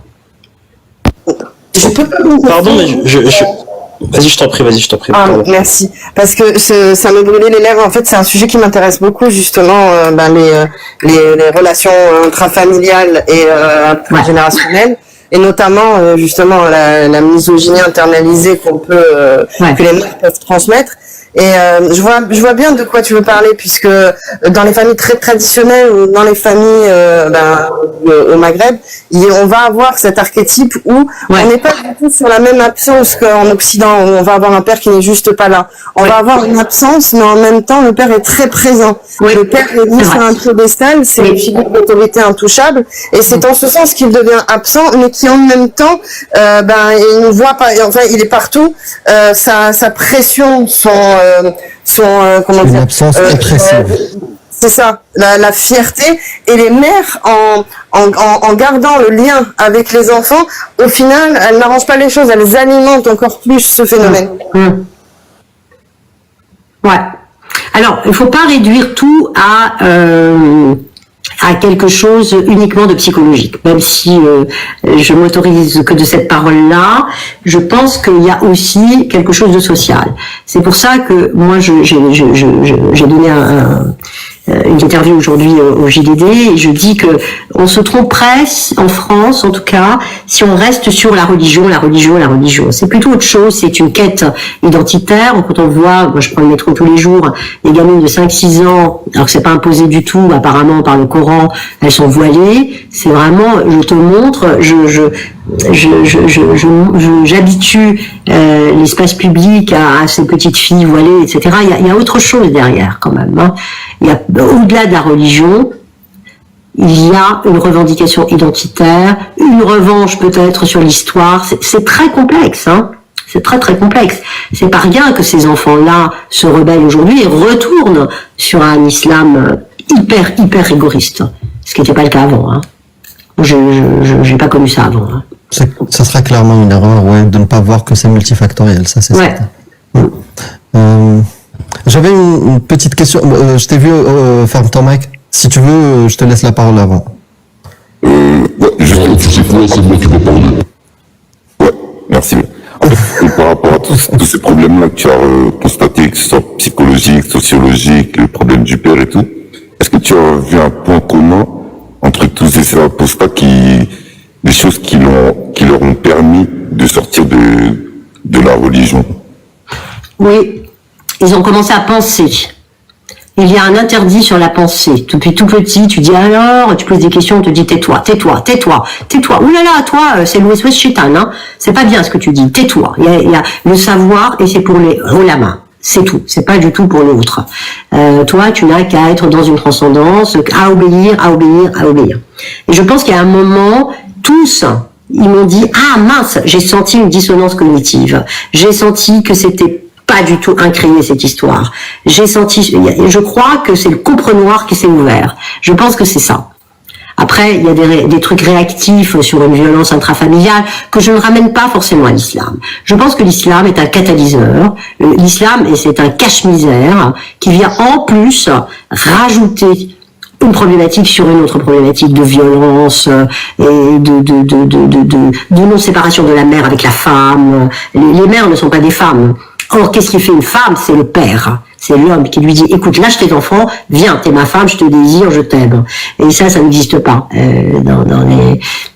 Pardon, mais Vas-y, je t'en prie. Ah, merci. Parce que ça me brûlait les lèvres. En fait, c'est un sujet qui m'intéresse beaucoup, justement, les relations intrafamiliales et intergénérationnelles. Et notamment, justement, la misogynie internalisée que les mères peuvent transmettre. Et je vois bien de quoi tu veux parler, puisque dans les familles très traditionnelles ou dans les familles au Maghreb, on va avoir cet archétype où on n'est pas du tout sur la même absence qu'en Occident, où on va avoir un père qui n'est juste pas là. On va avoir une absence, mais en même temps, le père est très présent. Le père est mis sur un piédestal, c'est une figure d'autorité intouchable, et c'est en ce sens qu'il devient absent, mais qui en même temps, il nous voit pas, enfin, il est partout, sa pression, comment dire, absence oppressive. C'est ça, la fierté, et les mères en gardant le lien avec les enfants, au final, elles n'arrangent pas les choses, elles alimentent encore plus ce phénomène. Ouais. Alors, il faut pas réduire tout à à quelque chose uniquement de psychologique. Même si je m'autorise que de cette parole-là, je pense qu'il y a aussi quelque chose de social. C'est pour ça que moi, j'ai donné une interview aujourd'hui au JDD et je dis que on se tromperait en France, en tout cas, si on reste sur la religion. C'est plutôt autre chose, c'est une quête identitaire. Quand on voit, moi je prends le métro tous les jours, les gamines de 5-6 ans, alors que c'est pas imposé du tout, apparemment par le Coran, elles sont voilées. C'est vraiment, je te montre, j'habitue l'espace public à ces petites filles voilées, etc. Il y a autre chose derrière quand même. Hein. Il y a au-delà de la religion, il y a une revendication identitaire, une revanche peut-être sur l'histoire. C'est très complexe, hein. C'est très très complexe. C'est pas rien que ces enfants-là se rebellent aujourd'hui et retournent sur un islam hyper rigoriste, ce qui n'était pas le cas avant. Hein. J'ai pas connu ça avant. Hein. Ça sera clairement une erreur, ouais, de ne pas voir que c'est multifactoriel, ça c'est certain. J'avais une petite question. Je t'ai vu, ferme ton mic. Si tu veux, je te laisse la parole avant. C'est moi qui peux parler. Ouais, merci. En fait, par rapport à tous ces problèmes-là que tu as constatés, que ce soit psychologique, sociologique, le problème du père et tout, est-ce que tu as vu un point commun entre tous ces apostats des choses qui leur ont permis de sortir de la religion? Oui. Ils ont commencé à penser. Il y a un interdit sur la pensée. Depuis tout petit, tu dis alors, tu poses des questions, on te dit tais-toi. Ouh là là, toi, c'est l'Ouest Shaitan, hein. C'est pas bien ce que tu dis. Tais-toi. Il y a le savoir et c'est pour les ulama. C'est tout. C'est pas du tout pour l'autre. Toi, tu n'as qu'à être dans une transcendance, à obéir. Et je pense qu'il y a un moment, tous, ils m'ont dit, ah mince, j'ai senti une dissonance cognitive. J'ai senti que c'était pas du tout incriminé cette histoire. Je crois que c'est le comprenoir qui s'est ouvert. Je pense que c'est ça. Après, il y a des trucs réactifs sur une violence intrafamiliale que je ne ramène pas forcément à l'islam. Je pense que l'islam est un catalyseur. L'islam, c'est un cache-misère qui vient en plus rajouter une problématique sur une autre problématique de violence et de non-séparation de la mère avec la femme. Les mères ne sont pas des femmes. Or, qu'est-ce qui fait une femme? C'est le père. C'est l'homme qui lui dit, écoute, lâche tes enfants, viens, t'es ma femme, je te désire, je t'aime. Et ça n'existe pas.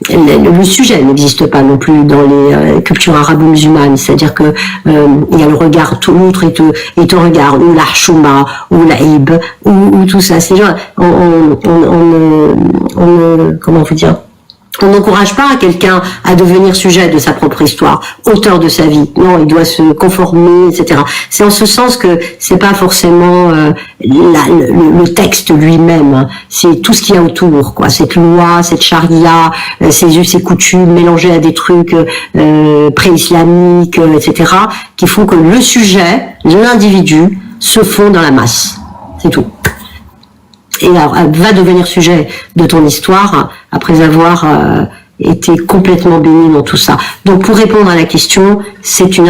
Le sujet n'existe pas non plus dans les cultures arabo-musulmanes. C'est-à-dire que il y a le regard, tout l'autre et te regarde, ou l'archouma, ou l'aïb, ou tout ça. C'est genre, comment vous dire? On n'encourage pas quelqu'un à devenir sujet de sa propre histoire, auteur de sa vie. Non, il doit se conformer, etc. C'est en ce sens que c'est pas forcément le texte lui-même, c'est tout ce qu'il y a autour, quoi. Cette loi, cette charia, ces us et coutumes mélangés à des trucs pré-islamiques, etc., qui font que le sujet, l'individu, se fond dans la masse. C'est tout. Et va devenir sujet de ton histoire après avoir été complètement baigné dans tout ça. Donc pour répondre à la question, c'est une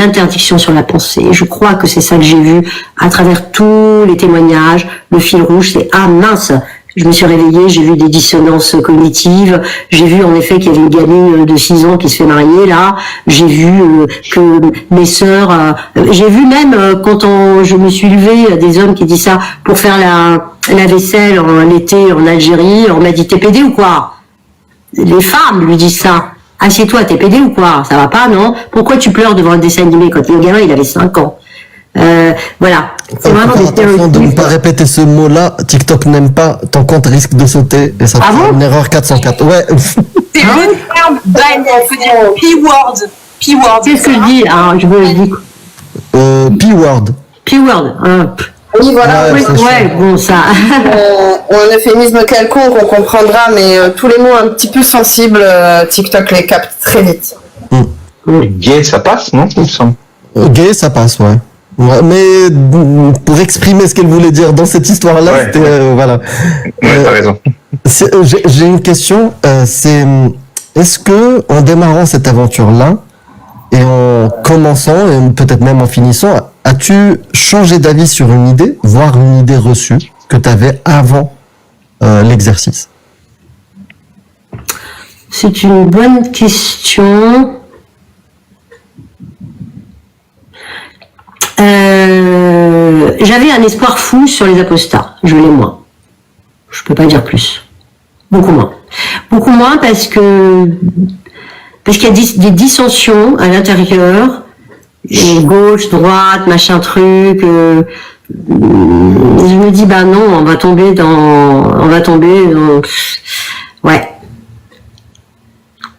interdiction sur la pensée. Et je crois que c'est ça que j'ai vu à travers tous les témoignages. Le fil rouge, c'est ah mince, je me suis réveillée, j'ai vu des dissonances cognitives, j'ai vu en effet qu'il y avait une gamine de 6 ans qui se fait marier là, j'ai vu que mes sœurs, j'ai vu même quand je me suis levée, des hommes qui disent ça pour faire la vaisselle en été en Algérie, on m'a dit t'es pédé ou quoi? Les femmes lui disent ça. Assieds-toi, t'es pédé ou quoi? Ça va pas, non? Pourquoi tu pleures devant un dessin animé quand le gamin il avait 5 ans? Voilà. C'est vraiment des attention de ne pas répéter ce mot-là. TikTok n'aime pas. Ton compte risque de sauter et ça te fait une erreur 404. Ouais. C'est le terme ban. Il faut dire P-word. P-word. Qu'est-ce que je dis? Alors, je dis. P-word. P-word. Oui, voilà. Ouais, bon, ça. Un euphémisme quelconque, on comprendra, mais tous les mots un petit peu sensibles, TikTok les capte très vite. Gay, ça passe, non? Il me semble. Gay, ça passe, ouais. Ouais, mais pour exprimer ce qu'elle voulait dire dans cette histoire-là, ouais, c'était voilà. Ouais, t'as raison. J'ai une question. C'est est-ce que en démarrant cette aventure-là et en commençant et peut-être même en finissant, as-tu changé d'avis sur une idée, voire une idée reçue que tu avais avant l'exercice? C'est une bonne question. J'avais un espoir fou sur les apostats. Je l'ai moins. Je peux pas dire plus. Beaucoup moins. Beaucoup moins parce qu'il y a des dissensions à l'intérieur, gauche, droite, machin truc. Je me dis bah non, on va tomber dans. Ouais.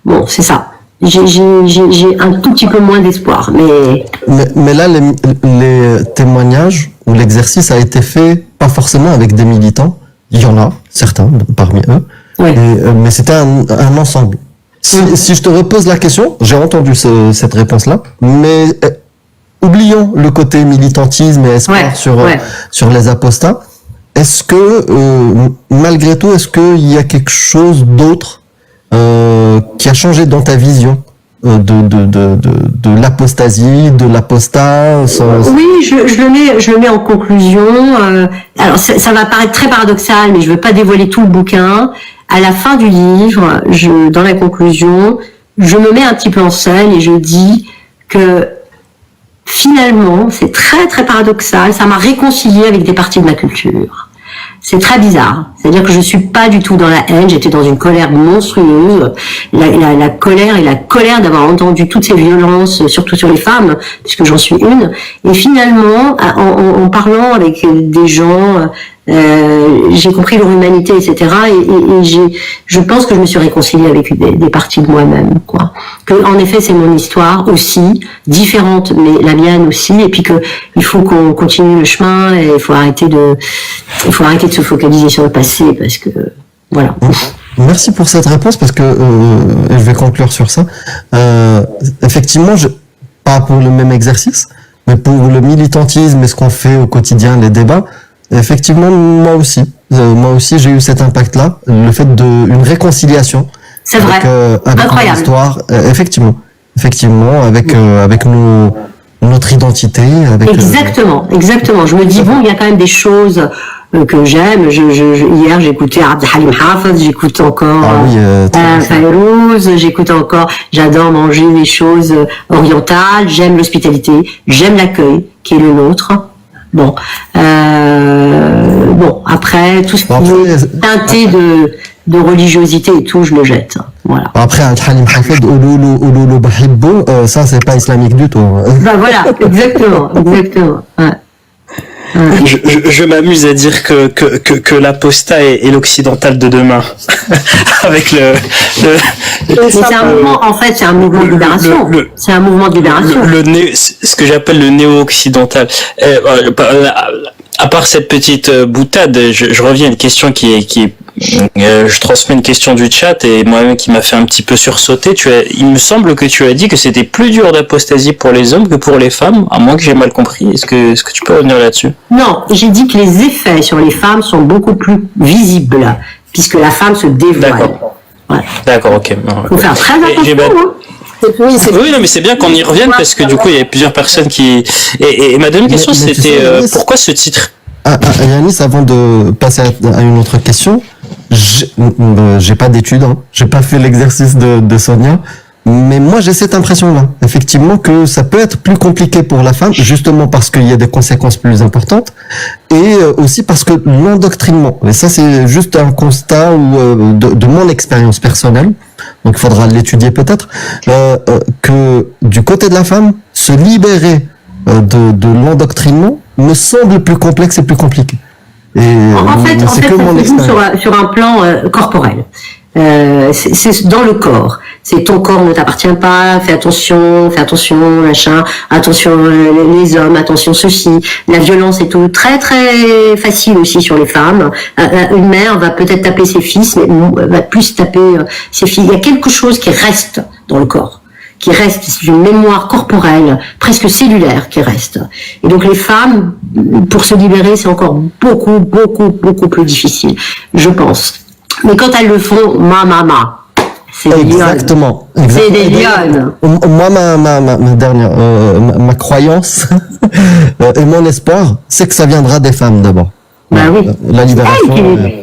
Bon, c'est ça. J'ai un tout petit peu moins d'espoir, mais là, les témoignages ou l'exercice a été fait pas forcément avec des militants. Il y en a certains parmi eux, ouais. Mais c'était un ensemble. Si je te repose la question, j'ai entendu cette réponse-là, mais oublions le côté militantisme et espoir sur les apostats. Est-ce que malgré tout, est-ce qu'il y a quelque chose d'autre qui a changé dans ta vision de l'apostasie, de l'apostat? Oui, je le mets en conclusion. Alors ça va paraître très paradoxal, mais je veux pas dévoiler tout le bouquin. À la fin du livre, dans la conclusion, je me mets un petit peu en scène et je dis que finalement, c'est très très paradoxal, ça m'a réconcilié avec des parties de ma culture. C'est très bizarre. C'est-à-dire que je suis pas du tout dans la haine, j'étais dans une colère monstrueuse. La colère et la colère d'avoir entendu toutes ces violences, surtout sur les femmes, puisque j'en suis une. Et finalement, en parlant avec des gens, j'ai compris leur humanité, etc. Et je pense que je me suis réconciliée avec des parties de moi-même, quoi. Que, en effet, c'est mon histoire aussi, différente, mais la mienne aussi. Et puis que il faut qu'on continue le chemin et il faut arrêter de se focaliser sur le passé parce que, voilà. Merci pour cette réponse parce que, je vais conclure sur ça. Effectivement, pas pour le même exercice, mais pour le militantisme et ce qu'on fait au quotidien, les débats, effectivement, moi aussi, j'ai eu cet impact-là, le fait d'une réconciliation. C'est vrai. Avec incroyable. L'histoire, effectivement, avec notre identité. Exactement. Je me dis bon, il y a quand même des choses que j'aime. Hier, j'écoutais Abd Halim Hafez, j'écoute encore Fayrouz, j'écoute encore. J'adore manger des choses orientales. J'aime l'hospitalité, j'aime l'accueil qui est le nôtre. Bon, après, tout ce qui est teinté de religiosité et tout, je le jette. Voilà. Après, Halim Hafez, Ouloulou Bahibbo, ça, c'est pas islamique du tout. Ben voilà, exactement. Ouais. Je m'amuse à dire que l'apostat est l'occidental de demain. Avec c'est un mouvement, en fait, c'est un mouvement de libération. C'est un mouvement de libération. Ce que j'appelle le néo-occidental. À part cette petite boutade, je reviens à une question qui est je transmets une question du chat et moi-même qui m'a fait un petit peu sursauter. Il me semble que tu as dit que c'était plus dur d'apostasie pour les hommes que pour les femmes, à moins que j'ai mal compris. Est-ce que tu peux revenir là-dessus? Non, j'ai dit que les effets sur les femmes sont beaucoup plus visibles, puisque la femme se dévoile. D'accord. Ouais. D'accord, ok. Faut faire très attention. Oui, non, mais c'est bien qu'on y revienne parce que du coup, il y a plusieurs personnes qui. Et ma deuxième question, c'était pourquoi ce titre? Yanis, avant de passer à une autre question, j'ai pas d'études, hein. J'ai pas fait l'exercice de Sonia, mais moi j'ai cette impression-là, effectivement, que ça peut être plus compliqué pour la femme, justement parce qu'il y a des conséquences plus importantes, et aussi parce que l'endoctrinement, et ça c'est juste un constat de mon expérience personnelle, donc il faudra l'étudier peut-être, que du côté de la femme, se libérer de l'endoctrinement me semble plus complexe et plus compliqué. En fait, ça se joue sur un plan corporel. C'est dans le corps. C'est ton corps ne t'appartient pas, fais attention, machin, attention les hommes, attention ceci. La violence est tout très très facile aussi sur les femmes. Une mère va peut-être taper ses fils, mais va plus taper ses filles. Il y a quelque chose qui reste dans le corps, qui reste, c'est une mémoire corporelle, presque cellulaire qui reste. Et donc les femmes, pour se libérer, c'est encore beaucoup plus difficile, je pense. Mais quand elles le font, c'est des Exactement. C'est des lionnes. Moi, ma dernière, ma croyance et mon espoir, c'est que ça viendra des femmes d'abord. Bah oui. La libération.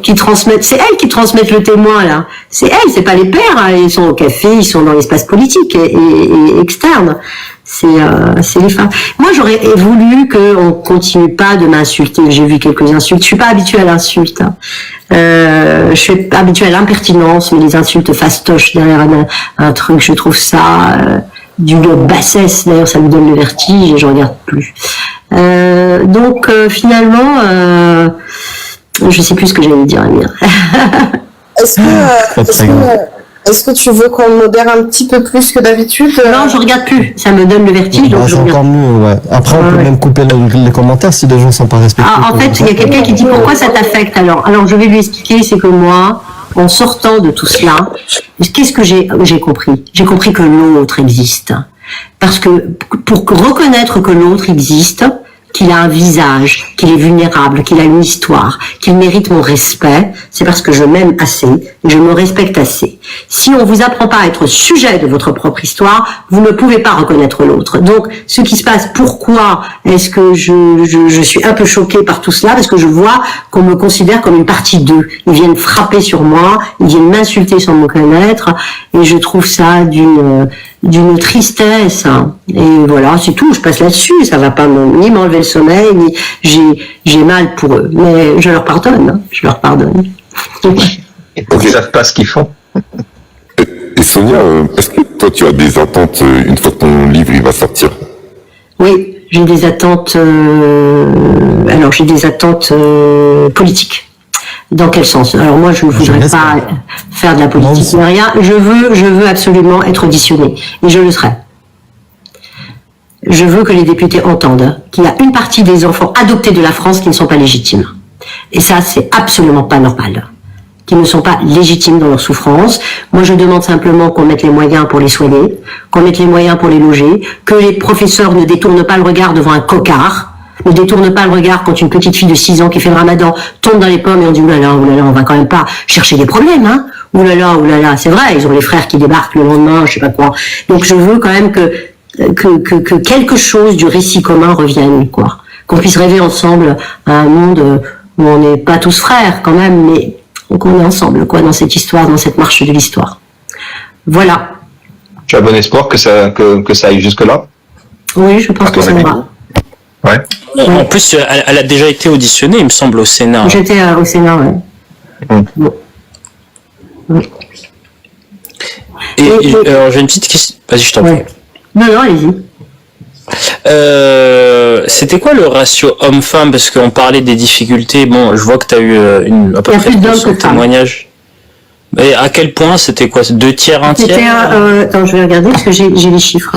Qui transmettent, c'est elles qui transmettent le témoin là. C'est elles, c'est pas les pères. Hein. Ils sont au café, ils sont dans l'espace politique et externe. C'est les femmes. Moi, j'aurais voulu qu'on continue pas de m'insulter. J'ai vu quelques insultes. Je suis pas habituée à l'insulte. Hein. Je suis habituée à l'impertinence, mais les insultes fastoches derrière un truc, je trouve ça d'une bassesse. D'ailleurs, ça me donne le vertige et je regarde plus. Donc finalement, je sais plus ce que j'allais dire, Amir. Est-ce que tu veux qu'on modère un petit peu plus que d'habitude? Non, je regarde plus. Ça me donne le vertige. Donc c'est encore mieux, ouais. Après, on peut même couper les commentaires si les gens sont pas respectueux. En fait, il y a quelqu'un qui dit pourquoi ça t'affecte alors. Alors, je vais lui expliquer, c'est que moi, en sortant de tout cela, qu'est-ce que j'ai compris? J'ai compris que l'autre existe. Parce que pour reconnaître que l'autre existe, qu'il a un visage, qu'il est vulnérable, qu'il a une histoire, qu'il mérite mon respect, c'est parce que je m'aime assez et je me respecte assez. Si on vous apprend pas à être sujet de votre propre histoire, vous ne pouvez pas reconnaître l'autre. Donc, ce qui se passe, pourquoi est-ce que je suis un peu choquée par tout cela? Parce que je vois qu'on me considère comme une partie d'eux. Ils viennent frapper sur moi, ils viennent m'insulter sans me connaître, et je trouve ça d'une tristesse. Hein. Et voilà, c'est tout, je passe là-dessus, ça va pas ni m'enlever le sommeil, ni j'ai mal pour eux. Mais je leur pardonne, hein, je leur pardonne. Ils ne savent pas ce qu'ils font. Et Sonia, est-ce que toi tu as des attentes une fois que ton livre il va sortir? Oui, j'ai des attentes. J'ai des attentes politiques. Dans quel sens? Alors moi, je ne voudrais pas faire de la politique, mais rien. Je veux absolument être auditionné, et je le serai. Je veux que les députés entendent qu'il y a une partie des enfants adoptés de la France qui ne sont pas légitimes. Et ça, c'est absolument pas normal. Qui ne sont pas légitimes dans leur souffrance. Moi, je demande simplement qu'on mette les moyens pour les soigner, qu'on mette les moyens pour les loger, que les professeurs ne détournent pas le regard devant un cocard, ne détournent pas le regard quand une petite fille de 6 ans qui fait le ramadan tombe dans les pommes et on dit oulala, on va quand même pas chercher des problèmes, hein. Oulala, c'est vrai, ils ont les frères qui débarquent le lendemain, je sais pas quoi. Donc je veux quand même que quelque chose du récit commun revienne, quoi. Qu'on puisse rêver ensemble à un monde où on n'est pas tous frères quand même, mais qu'on est ensemble, quoi, dans cette histoire, dans cette marche de l'histoire. Voilà. Tu as bon espoir que ça aille jusque-là? Oui, je pense que ça ira. Ouais. En plus, elle a déjà été auditionnée, il me semble, au Sénat. J'étais au Sénat, ouais. Bon. Oui. Alors, j'ai une petite question. Vas-y, je t'en prie. Non, allez-y. C'était quoi le ratio homme-femme? Parce qu'on parlait des difficultés. Bon, je vois que tu as eu à peu près de témoignages. Mais à quel point c'était quoi? 2 tiers, 1 tiers? Attends, je vais regarder parce que j'ai les chiffres.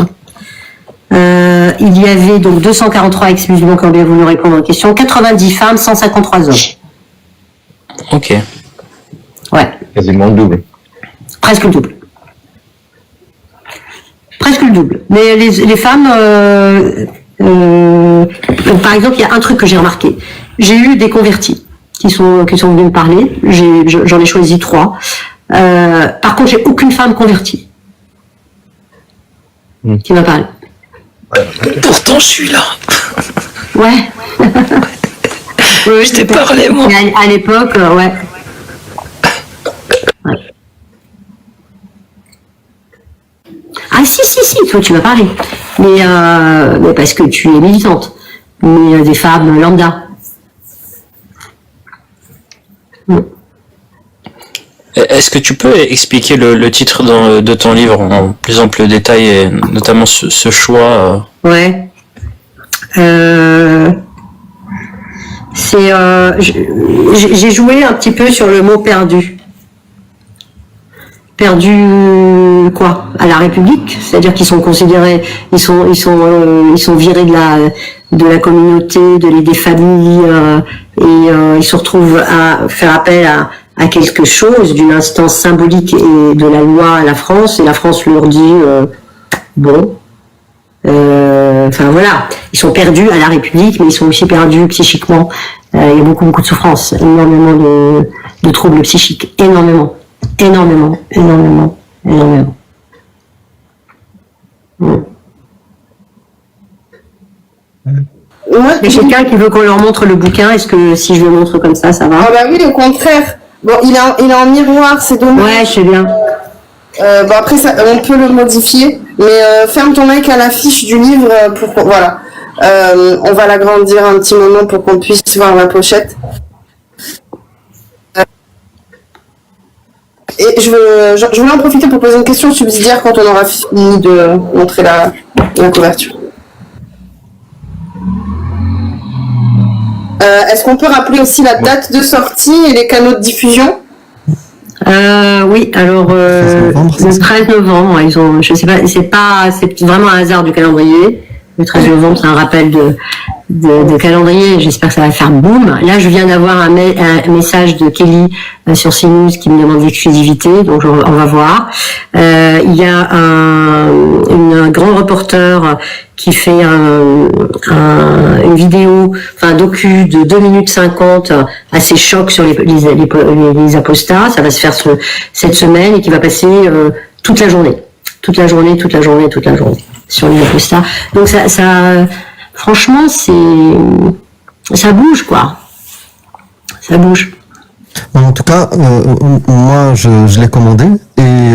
Il y avait donc 243 ex-musulmans qui ont bien voulu répondre aux questions, 90 femmes, 153 hommes. Ok. Ouais. Quasiment le double. Presque le double. Presque le double. Mais les femmes, par exemple, il y a un truc que j'ai remarqué. J'ai eu des convertis qui sont venus me parler. J'en ai choisi 3. Par contre, j'ai aucune femme convertie qui m'a parlé. Pourtant, je suis là. Ouais. Je t'ai parlé, moi. À l'époque, ouais. Ah si, toi tu m'as parlé. Mais parce que tu es militante. Mais des femmes lambda. Est-ce que tu peux expliquer le titre de ton livre en plus ample détail, et notamment ce choix Ouais. J'ai joué un petit peu sur le mot perdu. Perdu quoi? À la République, c'est-à-dire qu'ils sont considérés, ils sont virés de la communauté, des familles, et ils se retrouvent à faire appel à quelque chose d'une instance symbolique et de la loi à la France, et la France leur dit enfin voilà, ils sont perdus à la République, mais ils sont aussi perdus psychiquement. Il y a beaucoup de souffrance, énormément de troubles psychiques, énormément. Ouais. Il y a quelqu'un qui veut qu'on leur montre le bouquin. Est-ce que si je le montre comme ça va? Ah bah oui, au contraire. Bon, il est en miroir, c'est dommage. Ouais, je sais bien. Bon après, on peut le modifier. Mais ferme ton mic à l'affiche du livre voilà. On va l'agrandir un petit moment pour qu'on puisse voir la pochette. Et je voulais en profiter pour poser une question subsidiaire quand on aura fini de montrer la couverture. Est-ce qu'on peut rappeler aussi la date de sortie et les canaux de diffusion? Oui, alors le 13 novembre, je sais pas, c'est vraiment un hasard du calendrier. Le 13 novembre, c'est un rappel de calendrier. J'espère que ça va faire boum. Là, je viens d'avoir un message de Kelly sur CNews qui me demande l'exclusivité, donc on va voir. Il y a un grand reporter qui fait une vidéo, enfin un docu de 2 minutes 50 assez choc sur les apostats. Ça va se faire cette semaine et qui va passer toute la journée sur les apostats. Donc ça franchement, ça bouge, quoi. Ça bouge. En tout cas, moi, je l'ai commandé et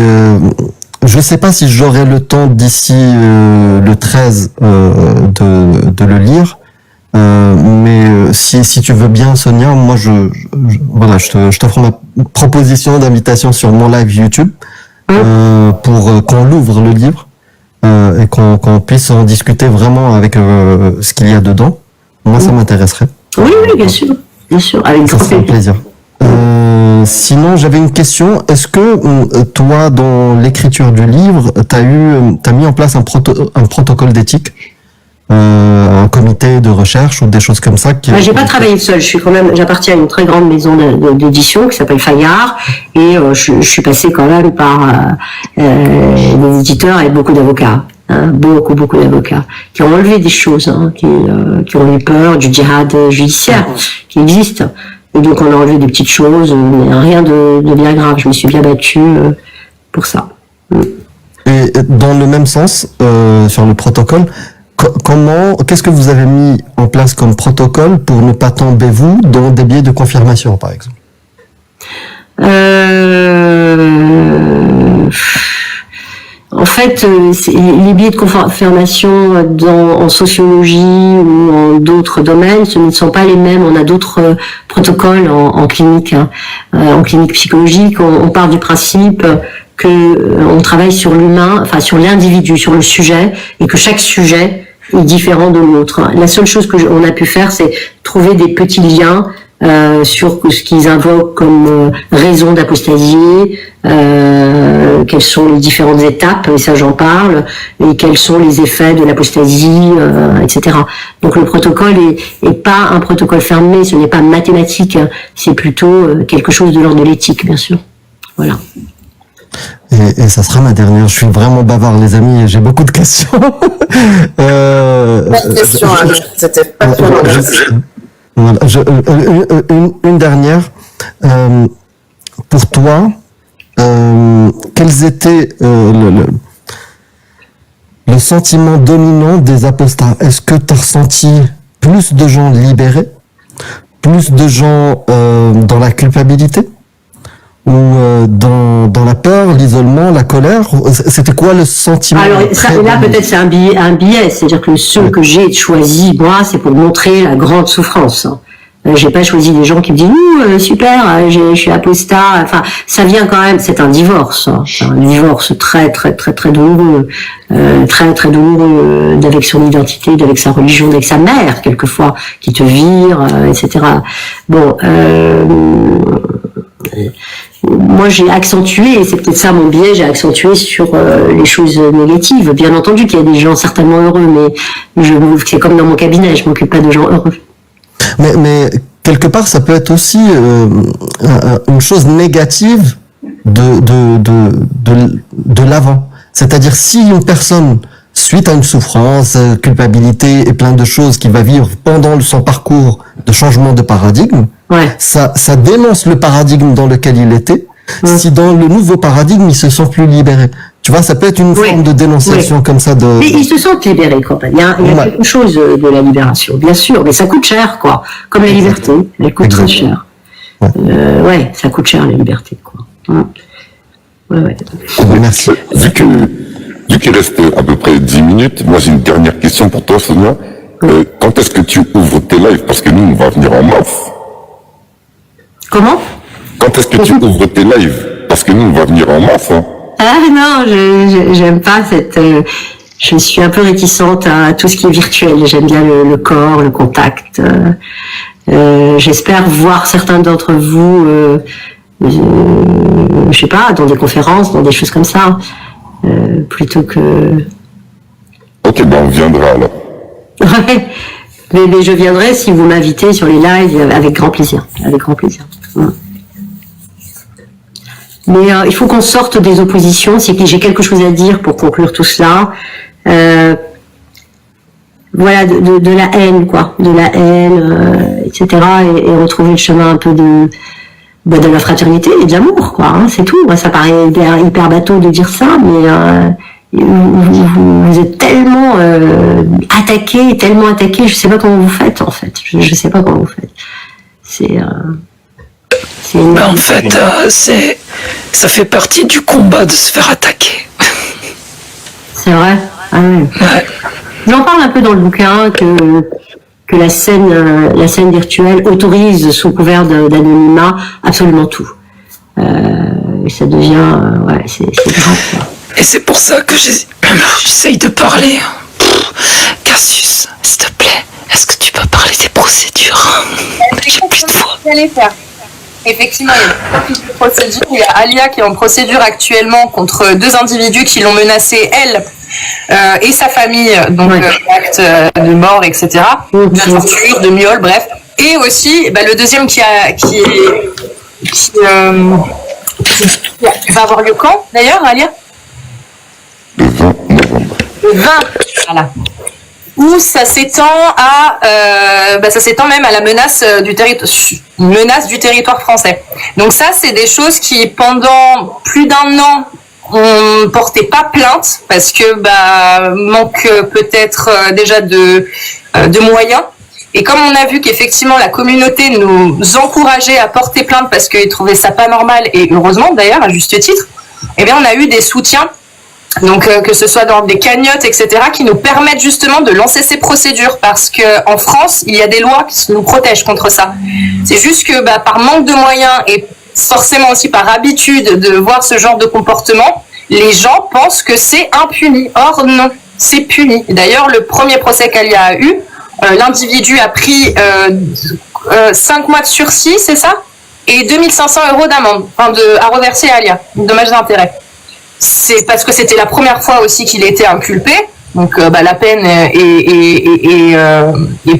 je sais pas si j'aurai le temps d'ici le 13 de le lire. Mais si tu veux bien, Sonia, moi, je t'offre ma proposition d'invitation sur mon live YouTube pour qu'on l'ouvre le livre. Et qu'on puisse en discuter vraiment avec ce qu'il y a dedans. Moi, ça m'intéresserait. Oui, bien sûr, avec grand plaisir. Sinon, j'avais une question. Est-ce que toi, dans l'écriture du livre, t'as mis en place un protocole d'éthique, un comité de recherche ou des choses comme ça j'ai pas travaillé seul. J'appartiens à une très grande maison d'édition qui s'appelle Fayard et je suis passée quand même par des éditeurs et beaucoup d'avocats, beaucoup d'avocats qui ont enlevé des choses, qui ont eu peur du djihad judiciaire qui existe. Et donc on a enlevé des petites choses, mais rien de bien grave. Je me suis bien battue pour ça. Et dans le même sens, sur le protocole. Qu'est-ce que vous avez mis en place comme protocole pour ne pas tomber, vous, dans des biais de confirmation, par exemple? En fait, les biais de confirmation en sociologie ou en d'autres domaines, ce ne sont pas les mêmes. On a d'autres protocoles en clinique, en clinique psychologique. On part du principe que on travaille sur l'humain, enfin sur l'individu, sur le sujet, et que chaque sujet est différent de l'autre. La seule chose qu'on a pu faire, c'est trouver des petits liens sur ce qu'ils invoquent comme raison d'apostasier, quelles sont les différentes étapes, et ça j'en parle, et quels sont les effets de l'apostasie, etc. Donc le protocole est pas un protocole fermé, ce n'est pas mathématique, c'est plutôt quelque chose de l'ordre de l'éthique, bien sûr. Voilà. Et ça sera ma dernière. Je suis vraiment bavard, les amis, et j'ai beaucoup de questions. C'était passionnant. Une dernière. Pour toi, quels étaient le sentiment dominant des apostats? Est-ce que tu as ressenti plus de gens libérés, plus de gens dans la culpabilité, ou dans la peur, l'isolement, la colère? C'était quoi le sentiment? Alors là peut-être c'est un biais, c'est-à-dire que ceux que j'ai choisis, moi, c'est pour montrer la grande souffrance. J'ai pas choisi des gens qui me disent super, je suis apostat. Enfin, ça vient quand même. C'est un divorce, un divorce très douloureux, très douloureux, d'avec son identité, d'avec sa religion, d'avec sa mère quelquefois qui te vire, etc. Bon. Moi, j'ai accentué, et c'est peut-être ça mon biais, j'ai accentué sur les choses négatives. Bien entendu qu'il y a des gens certainement heureux, mais c'est comme dans mon cabinet, je m'occupe pas de gens heureux. Mais quelque part, ça peut être aussi une chose négative de l'avant. C'est-à-dire, si une personne, suite à une souffrance, culpabilité et plein de choses qu'il va vivre pendant son parcours de changement de paradigme, ça dénonce le paradigme dans lequel il était. Si dans le nouveau paradigme, il se sent plus libéré. Tu vois, ça peut être une forme de dénonciation comme ça. Mais ils se sentent libérés quand même. Il y a quelque chose de la libération, bien sûr, mais ça coûte cher, quoi. Comme la liberté, elle coûte très cher. Ça coûte cher la liberté, quoi. Merci. Vu qu'il reste à peu près 10 minutes, moi j'ai une dernière question pour toi, Sonia. Quand est-ce que tu ouvres tes lives? Parce que nous, on va venir en masse. Comment? Quand est-ce que tu ouvres tes lives? Parce que nous, on va venir en masse. Hein. Ah non, j'aime pas cette... je suis un peu réticente à tout ce qui est virtuel. J'aime bien le corps, le contact. J'espère voir certains d'entre vous, je sais pas, dans des conférences, dans des choses comme ça, plutôt que... Ok, ben on viendra alors. mais je viendrai si vous m'invitez sur les lives avec grand plaisir. Avec grand plaisir. Mais il faut qu'on sorte des oppositions. C'est que j'ai quelque chose à dire pour conclure tout cela. Voilà, de la haine, quoi, de la haine, etc. Et retrouver le chemin un peu de la fraternité et de l'amour, quoi. Hein, c'est tout. Moi, ça paraît hyper bateau de dire ça, mais vous êtes tellement attaqués, je sais pas comment vous faites, en fait. Je sais pas comment vous faites. En fait, ça fait partie du combat de se faire attaquer. C'est vrai. Ah ouais. J'en parle un peu dans le bouquin que la scène virtuelle autorise sous couvert d'anonymat absolument tout. Et ça devient, c'est grave. Quoi. Et c'est pour ça que j'essaye de parler. Cassius, s'il te plaît, est-ce que tu peux parler des procédures? J'ai plus de voix. Effectivement, il y a plus de procédures. Il y a Alia qui est en procédure actuellement contre 2 individus qui l'ont menacée, elle et sa famille, donc d'actes de mort, etc., de torture, de viol, bref. Et aussi, le deuxième qui va avoir lieu quand, d'ailleurs, Alia? Le 20 novembre. Le 20, voilà. Où ça s'étend ça s'étend même à la menace du territoire français. Donc ça, c'est des choses qui, pendant plus d'1 an, on portait pas plainte parce que manque peut-être déjà de moyens. Et comme on a vu qu'effectivement la communauté nous encourageait à porter plainte parce qu'ils trouvaient ça pas normal, et heureusement d'ailleurs, à juste titre, eh bien on a eu des soutiens. Donc que ce soit dans des cagnottes, etc., qui nous permettent justement de lancer ces procédures, parce que en France, il y a des lois qui nous protègent contre ça. C'est juste que par manque de moyens et forcément aussi par habitude de voir ce genre de comportement, les gens pensent que c'est impuni. Or non, c'est puni. D'ailleurs, le premier procès qu'Alia a eu, l'individu a pris 5 mois de sursis, c'est ça, et 2500 € d'amende, à reverser à Alia, dommages d'intérêt. C'est parce que c'était la première fois aussi qu'il était inculpé, donc la peine est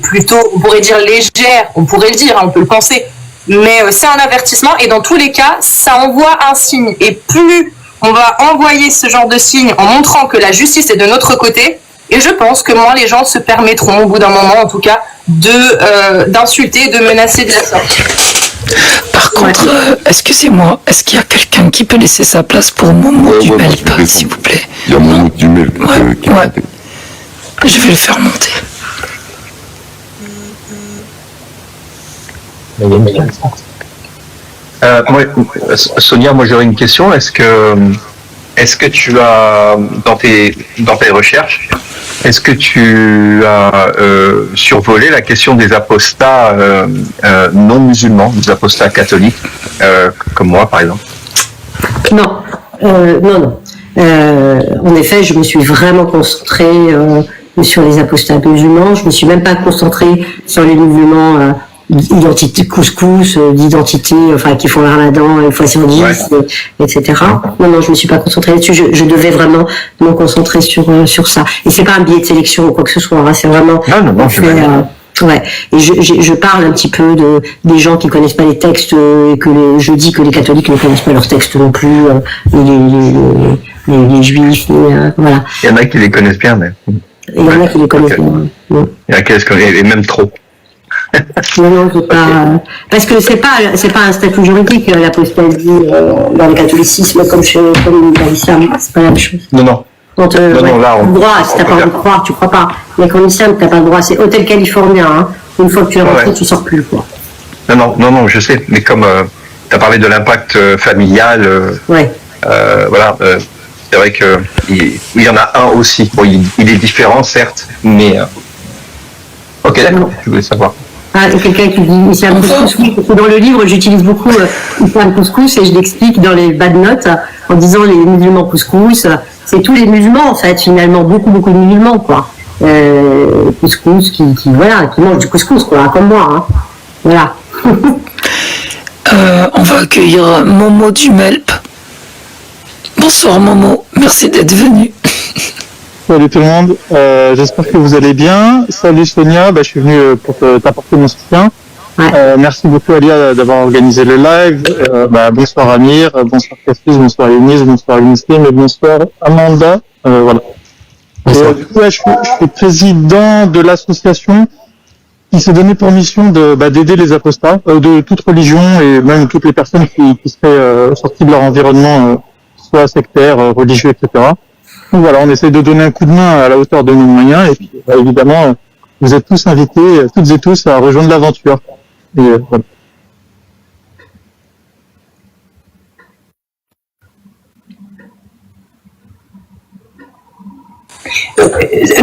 plutôt, on pourrait dire légère, on pourrait le dire, on peut le penser, mais c'est un avertissement, et dans tous les cas, ça envoie un signe, et plus on va envoyer ce genre de signe en montrant que la justice est de notre côté, et je pense que moins les gens se permettront, au bout d'un moment en tout cas, d'insulter, de menacer de la sorte. Par contre, excusez-moi, est-ce qu'il y a quelqu'un qui peut laisser sa place pour Momo Dumelp, s'il vous plaît? Il y a Momo Dumelp qui ouais. Je vais le faire monter. Sonia, moi j'aurais une question. Est-ce que tu as, dans tes recherches, est-ce que tu as survolé la question des apostats non musulmans, des apostats catholiques, comme moi par exemple? Non. En effet, je me suis vraiment concentrée sur les apostats musulmans. Je me suis même pas concentrée sur les mouvements d'identité couscous, d'identité, qui font le ramadan une fois sur 10, etc. Non, je me suis pas concentrée là-dessus. Je devais vraiment me concentrer sur ça. Et c'est pas un biais de sélection ou quoi que ce soit. Hein, c'est vraiment. Ouais. Et je parle un petit peu des gens qui connaissent pas les textes, et je dis que les catholiques ne connaissent pas leurs textes non plus, les juifs, voilà. Il y en a qui les connaissent bien, mais. Il y en a qui les connaissent bien. Il y en a qui les connaissent, et même trop. Non, c'est pas, parce que c'est pas un statut juridique, l'apostasie, dans le catholicisme, comme dans l'islam, c'est pas la même chose. Non. Quand, non, là, le droit, si t'as pas envie de croire, tu crois pas. Mais qu'en islam, t'as pas le droit, c'est hôtel californien, hein. Une fois que tu es rentré, tu sors plus, quoi. Non, je sais, mais comme, tu as parlé de l'impact familial, voilà, c'est vrai que il y en a un aussi. Bon, il est différent, certes, mais ok, d'accord, je voulais savoir. Ah, quelqu'un qui dit Islam Couscous, oui, parce que dans le livre, j'utilise beaucoup Islam Couscous et je l'explique dans les bad notes en disant les musulmans couscous, c'est tous les musulmans en fait, finalement, beaucoup de musulmans, quoi. Couscous qui mangent du couscous, quoi, comme moi, hein. Voilà. On va accueillir Momo du MELP. Bonsoir Momo, merci d'être venu. Salut tout le monde, j'espère que vous allez bien. Salut Sonia, je suis venu pour t'apporter mon soutien. Merci beaucoup Alia d'avoir organisé le live. Bonsoir Amir, bonsoir Cassis, bonsoir Eunice, bonsoir Eunice-Lim et bonsoir Amanda. Voilà. Du coup, je suis président de l'association qui s'est donné pour mission d'aider les apostats de toute religion et même toutes les personnes qui seraient sorties de leur environnement, soit sectaire, religieux, etc. Donc voilà, on essaie de donner un coup de main à la hauteur de nos moyens et puis évidemment, vous êtes tous invités, toutes et tous, à rejoindre l'aventure. Et voilà.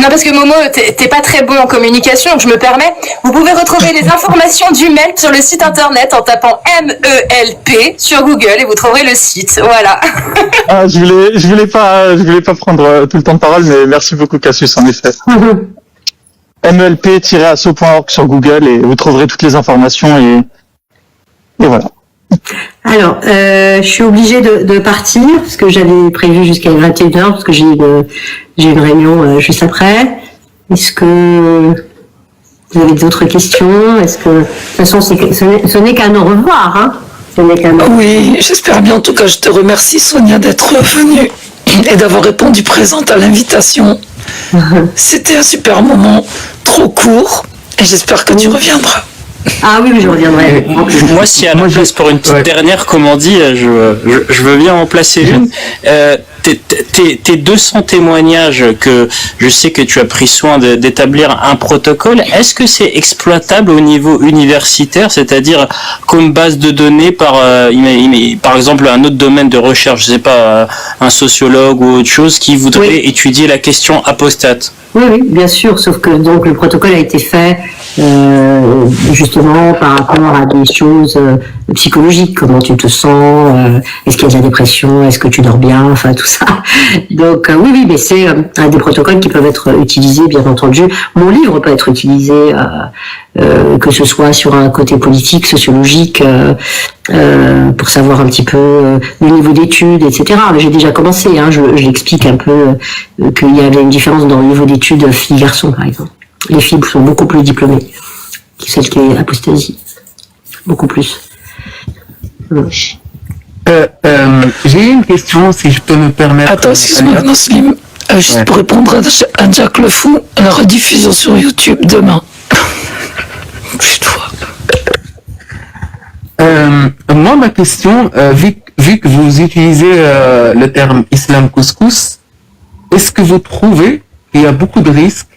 Non, parce que Momo, t'es pas très bon en communication, donc je me permets. Vous pouvez retrouver les informations du MELP sur le site internet en tapant MELP sur Google et vous trouverez le site. Voilà. Ah, je voulais pas prendre tout le temps de parole, mais merci beaucoup Cassius, en effet. MELP-asso.org sur Google et vous trouverez toutes les informations et voilà. Alors, je suis obligée de partir parce que j'avais prévu jusqu'à 21h parce que j'ai une réunion juste après. Est-ce que vous avez d'autres questions? Est-ce que de toute façon ce n'est qu'un au revoir, hein? Ce n'est qu'un. Oui, j'espère bien. En tout cas, je te remercie Sonia d'être venue et d'avoir répondu présente à l'invitation. C'était un super moment, trop court, et j'espère que tu reviendras. Ah oui, je reviendrai. Moi, si à la place pour une petite dernière, comme on dit, je veux bien en placer une. Tes 200 témoignages que je sais que tu as pris soin d'établir un protocole, est-ce que c'est exploitable au niveau universitaire, c'est-à-dire comme base de données par exemple un autre domaine de recherche, je sais pas, un sociologue ou autre chose qui voudrait étudier la question apostate? Oui, bien sûr, sauf que donc le protocole a été fait justement par rapport à des choses psychologiques, comment tu te sens, est-ce qu'il y a de la dépression, est-ce que tu dors bien, enfin tout ça. Donc oui, mais c'est des protocoles qui peuvent être utilisés, bien entendu. Mon livre peut être utilisé, que ce soit sur un côté politique, sociologique, pour savoir un petit peu le niveau d'études, etc. Mais j'ai déjà commencé, hein, j'explique un peu qu'il y avait une différence dans le niveau d'études filles-garçons, par exemple. Les filles sont beaucoup plus diplômées que celles qui est apostasie. Beaucoup plus. J'ai une question, si je peux me permettre. Attends, excuse-moi, Naslim. Juste pour répondre à Jack le Fou, la rediffusion sur YouTube demain. Moi, ma question, vu que vous utilisez le terme islam couscous, est-ce que vous trouvez qu'il y a beaucoup de risques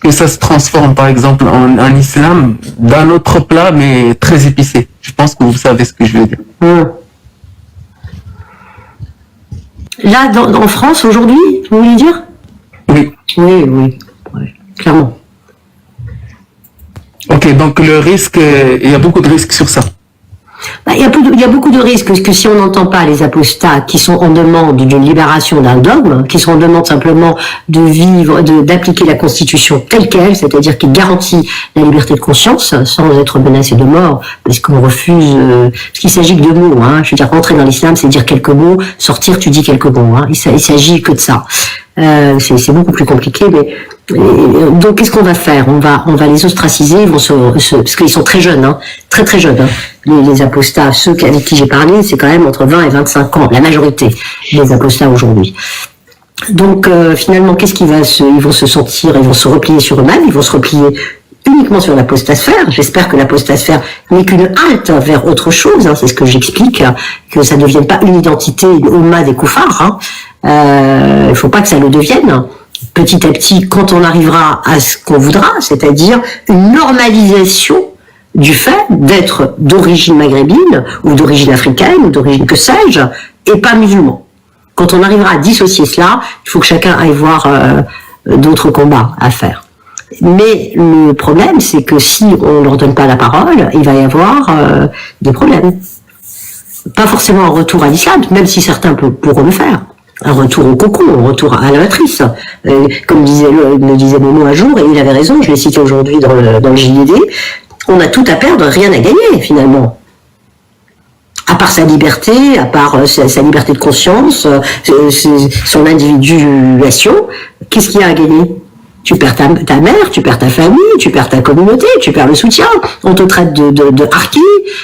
que ça se transforme, par exemple, en islam d'un autre plat, mais très épicé? Je pense que vous savez ce que je veux dire. Là, en France, aujourd'hui, vous voulez dire? Oui. Oui, clairement. Ok, donc le risque, il y a beaucoup de risques sur ça. Il y a beaucoup de risques, parce que si on n'entend pas les apostats qui sont en demande d'une libération d'un dogme, qui sont en demande simplement de vivre, d'appliquer la Constitution telle qu'elle, c'est-à-dire qui garantit la liberté de conscience, sans être menacé de mort, parce qu'on refuse, parce qu'il s'agit que de mots, hein. Je veux dire, rentrer dans l'islam, c'est dire quelques mots, sortir, tu dis quelques mots, hein. Il s'agit que de ça. C'est beaucoup plus compliqué, mais donc qu'est-ce qu'on va faire? On va les ostraciser, ils vont parce qu'ils sont très jeunes, hein, très jeunes. Hein. Les apostats, ceux avec qui j'ai parlé, c'est quand même entre 20 et 25 ans, la majorité des apostats aujourd'hui. Donc finalement, qu'est-ce ils vont se sentir, ils vont se replier sur eux-mêmes, ils vont se replier uniquement sur l'apostasphère. J'espère que l'apostasphère n'est qu'une halte vers autre chose. Hein, c'est ce que j'explique, que ça ne devienne pas une identité, une Oumma des koufars. Il faut pas que ça le devienne. Petit à petit, quand on arrivera à ce qu'on voudra, c'est-à-dire une normalisation du fait d'être d'origine maghrébine, ou d'origine africaine, ou d'origine que sais-je, et pas musulman. Quand on arrivera à dissocier cela, il faut que chacun aille voir d'autres combats à faire. Mais le problème, c'est que si on ne leur donne pas la parole, il va y avoir des problèmes. Pas forcément un retour à l'islam, même si certains pourront le faire. Un retour au cocon, un retour à la matrice. Comme me disait Momo un jour, et il avait raison, je l'ai cité aujourd'hui dans le JDD, on a tout à perdre, rien à gagner finalement. À part sa liberté, à part sa liberté de conscience, son individuation, qu'est-ce qu'il y a à gagner? Tu perds ta mère, tu perds ta famille, tu perds ta communauté, tu perds le soutien. On te traite de harki,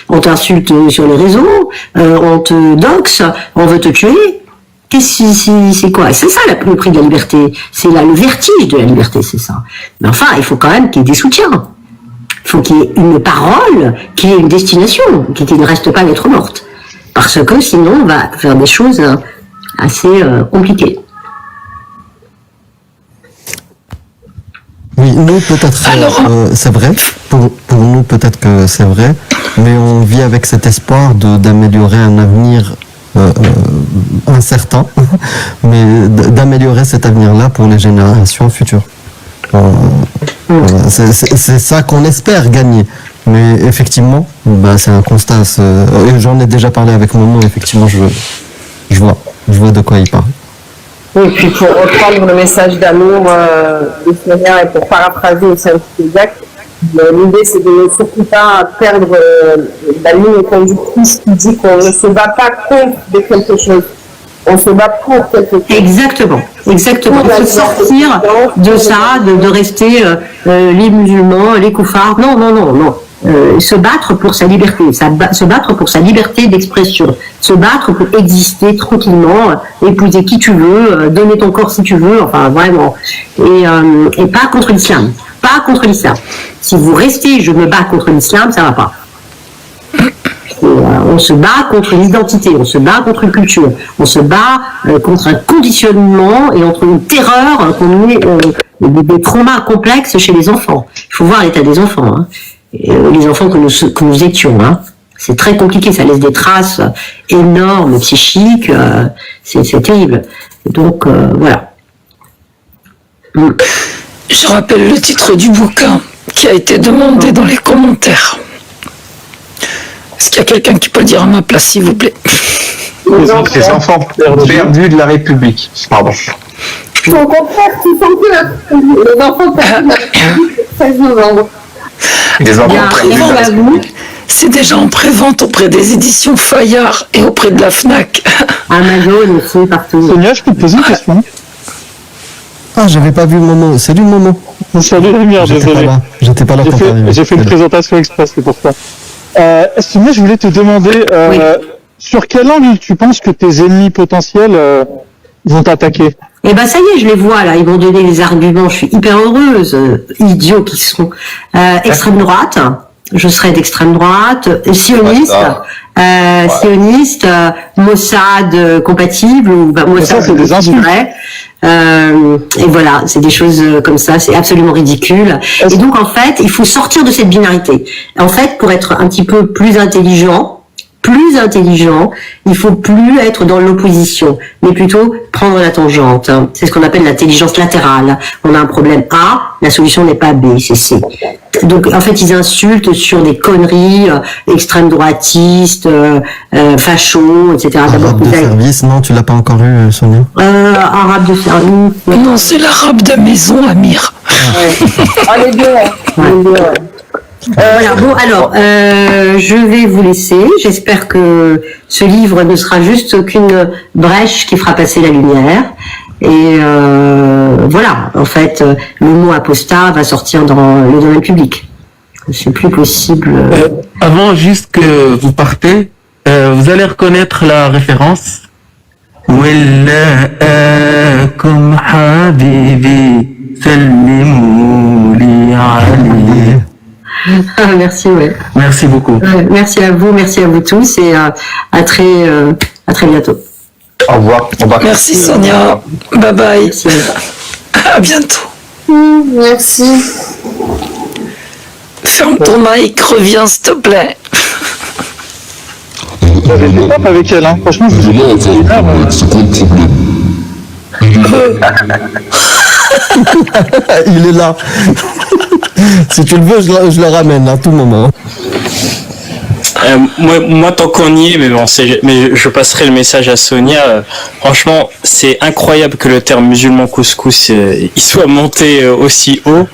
on t'insulte sur les réseaux, on te doxe, on veut te tuer. C'est quoi? C'est ça le prix de la liberté. C'est là le vertige de la liberté, c'est ça. Mais enfin, il faut quand même qu'il y ait des soutiens. Il faut qu'il y ait une parole, qu'il y ait une destination, qu'il ne reste pas lettre morte. Parce que sinon, on va faire des choses assez compliquées. Oui, nous peut-être c'est vrai, pour nous peut-être que c'est vrai, mais on vit avec cet espoir d'améliorer un avenir incertain, mais d'améliorer cet avenir-là pour les générations futures. Voilà, c'est ça qu'on espère gagner. Mais effectivement, c'est un constat. J'en ai déjà parlé avec Momo, effectivement, je vois de quoi il parle. Oui, puis pour reprendre le message d'amour de Sonia et pour paraphraser aussi un petit peu Jacques, l'idée c'est de ne surtout pas perdre la ligne conductrice qui dit qu'on ne se bat pas contre quelque chose. On se bat pour quelque chose. Exactement. Il faut sortir de ça, de rester les musulmans, les koufars. Non. Se battre pour sa liberté, se battre pour sa liberté d'expression, se battre pour exister tranquillement, épouser qui tu veux, donner ton corps si tu veux, enfin vraiment, et pas contre l'islam. Pas contre l'islam. Si vous restez, je me bats contre l'islam, ça va pas. On se bat contre l'identité, on se bat contre une culture, on se bat contre un conditionnement et entre une terreur qu'on met des traumas complexes chez les enfants. Il faut voir l'état des enfants, hein. Les enfants que nous étions, hein. C'est très compliqué, ça laisse des traces énormes, psychiques, c'est terrible. Donc voilà. Je rappelle le titre du bouquin qui a été demandé dans les commentaires. Est-ce qu'il y a quelqu'un qui peut le dire à ma place, s'il vous plaît? Les enfants perdus de la République. Pardon. Au contraire, tu sens que les enfants perdus de la République, c'est 16 novembre. Des enfants prévente. C'est déjà en prévente auprès des éditions Fayard et auprès de la FNAC. Amazon aussi, partout. Sonia, je peux te poser une question? Ah, j'avais pas vu Momo. Salut Momo. Salut Lumière, désolé. J'étais pas là pour t'arriver. J'ai fait une présentation express, c'est pour ça. Sonia, je voulais te demander, sur quel angle tu penses que tes ennemis potentiels vont t'attaquer? Eh ben ça y est, je les vois là, ils vont donner des arguments, je suis hyper heureuse, idiots qui sont. Extrême droite, je serai d'extrême droite, sioniste, sioniste, Mossad compatible, ou Mossad c'est des insultes. Et voilà, c'est des choses comme ça, c'est absolument ridicule. Et donc en fait, il faut sortir de cette binarité. En fait, pour être un petit peu plus intelligent, il faut plus être dans l'opposition, mais plutôt prendre la tangente. C'est ce qu'on appelle l'intelligence latérale. On a un problème A, la solution n'est pas B, c'est C. Donc en fait, ils insultent sur des conneries extrême droitistes, fachos, etc. Arabe de service, non, tu l'as pas encore eu, Sonia? Arabe de service. Non, c'est l'arabe de maison, Amir. Les deux. Voilà, bon, alors, je vais vous laisser. J'espère que ce livre ne sera juste qu'une brèche qui fera passer la lumière. Et voilà, en fait, le mot apostat va sortir dans le domaine public. C'est plus possible. Avant, juste que vous partez, vous allez reconnaître la référence. Comme habibi, sallimou li ali. Merci, ouais. Merci beaucoup. Merci à vous tous et à très bientôt. Au revoir. Merci Sonia. Bye bye. Merci. À bientôt. Merci. Ferme ton mic, reviens s'il te plaît. J'étais pas avec elle, hein. Franchement, je vous ai dit. C'est quoi le problème? Il est là. Si tu le veux, je le ramène à tout moment. Moi, tant qu'on y est, mais je passerai le message à Sonia. Franchement, c'est incroyable que le terme musulman couscous il soit monté aussi haut.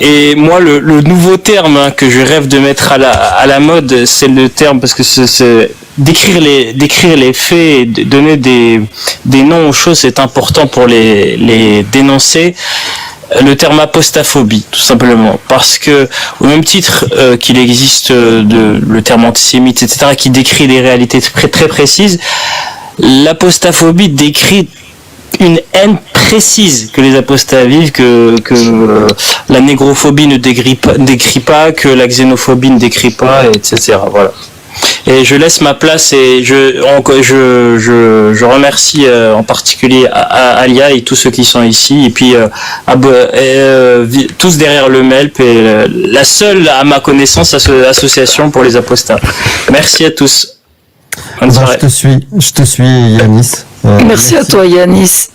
Et moi, le nouveau terme que je rêve de mettre à la mode, c'est le terme, parce que c'est décrire les faits et donner des noms aux choses, c'est important pour les dénoncer. Le terme apostaphobie, tout simplement, parce que au même titre qu'il existe le terme antisémite, etc., qui décrit des réalités très précises, l'apostaphobie décrit une haine précise que les apostats vivent, que la négrophobie ne décrit pas, que la xénophobie ne décrit pas, etc. Voilà. Et je laisse ma place et je remercie en particulier Alia et tous ceux qui sont ici, et puis tous derrière le MELP, et la seule à ma connaissance association pour les apostats. Merci à tous. Bonne soirée. Je te suis Yanis. Merci à toi Yanis.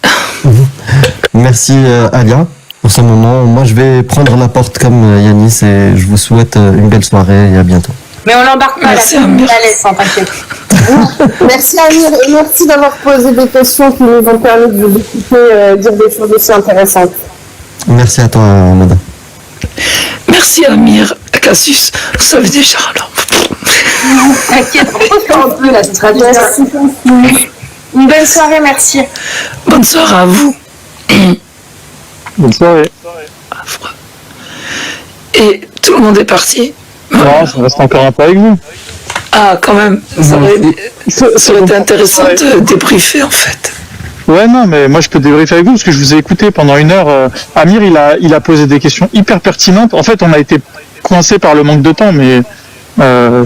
Merci Alia pour ce moment. Moi je vais prendre la porte comme Yanis et je vous souhaite une belle soirée et à bientôt. Mais on l'embarque pas, merci, la laisse, t'inquiète. Merci Amir et merci d'avoir posé des questions qui nous ont permis de vous écouter dire des choses aussi intéressantes. Merci à toi, madame. Merci Amir. Cassius, vous savez déjà alors. T'inquiète, on peut là, ce sera bien. Une bonne soirée, merci. Bonne soirée à vous. Bonne soirée. Et tout le monde est parti. Non, ça reste encore un peu avec vous. Ah, quand même, ça aurait été intéressant de débriefer en fait. Ouais, non, mais moi je peux débriefer avec vous parce que je vous ai écouté pendant 1 heure. Amir, il a posé des questions hyper pertinentes. En fait, on a été coincé par le manque de temps, mais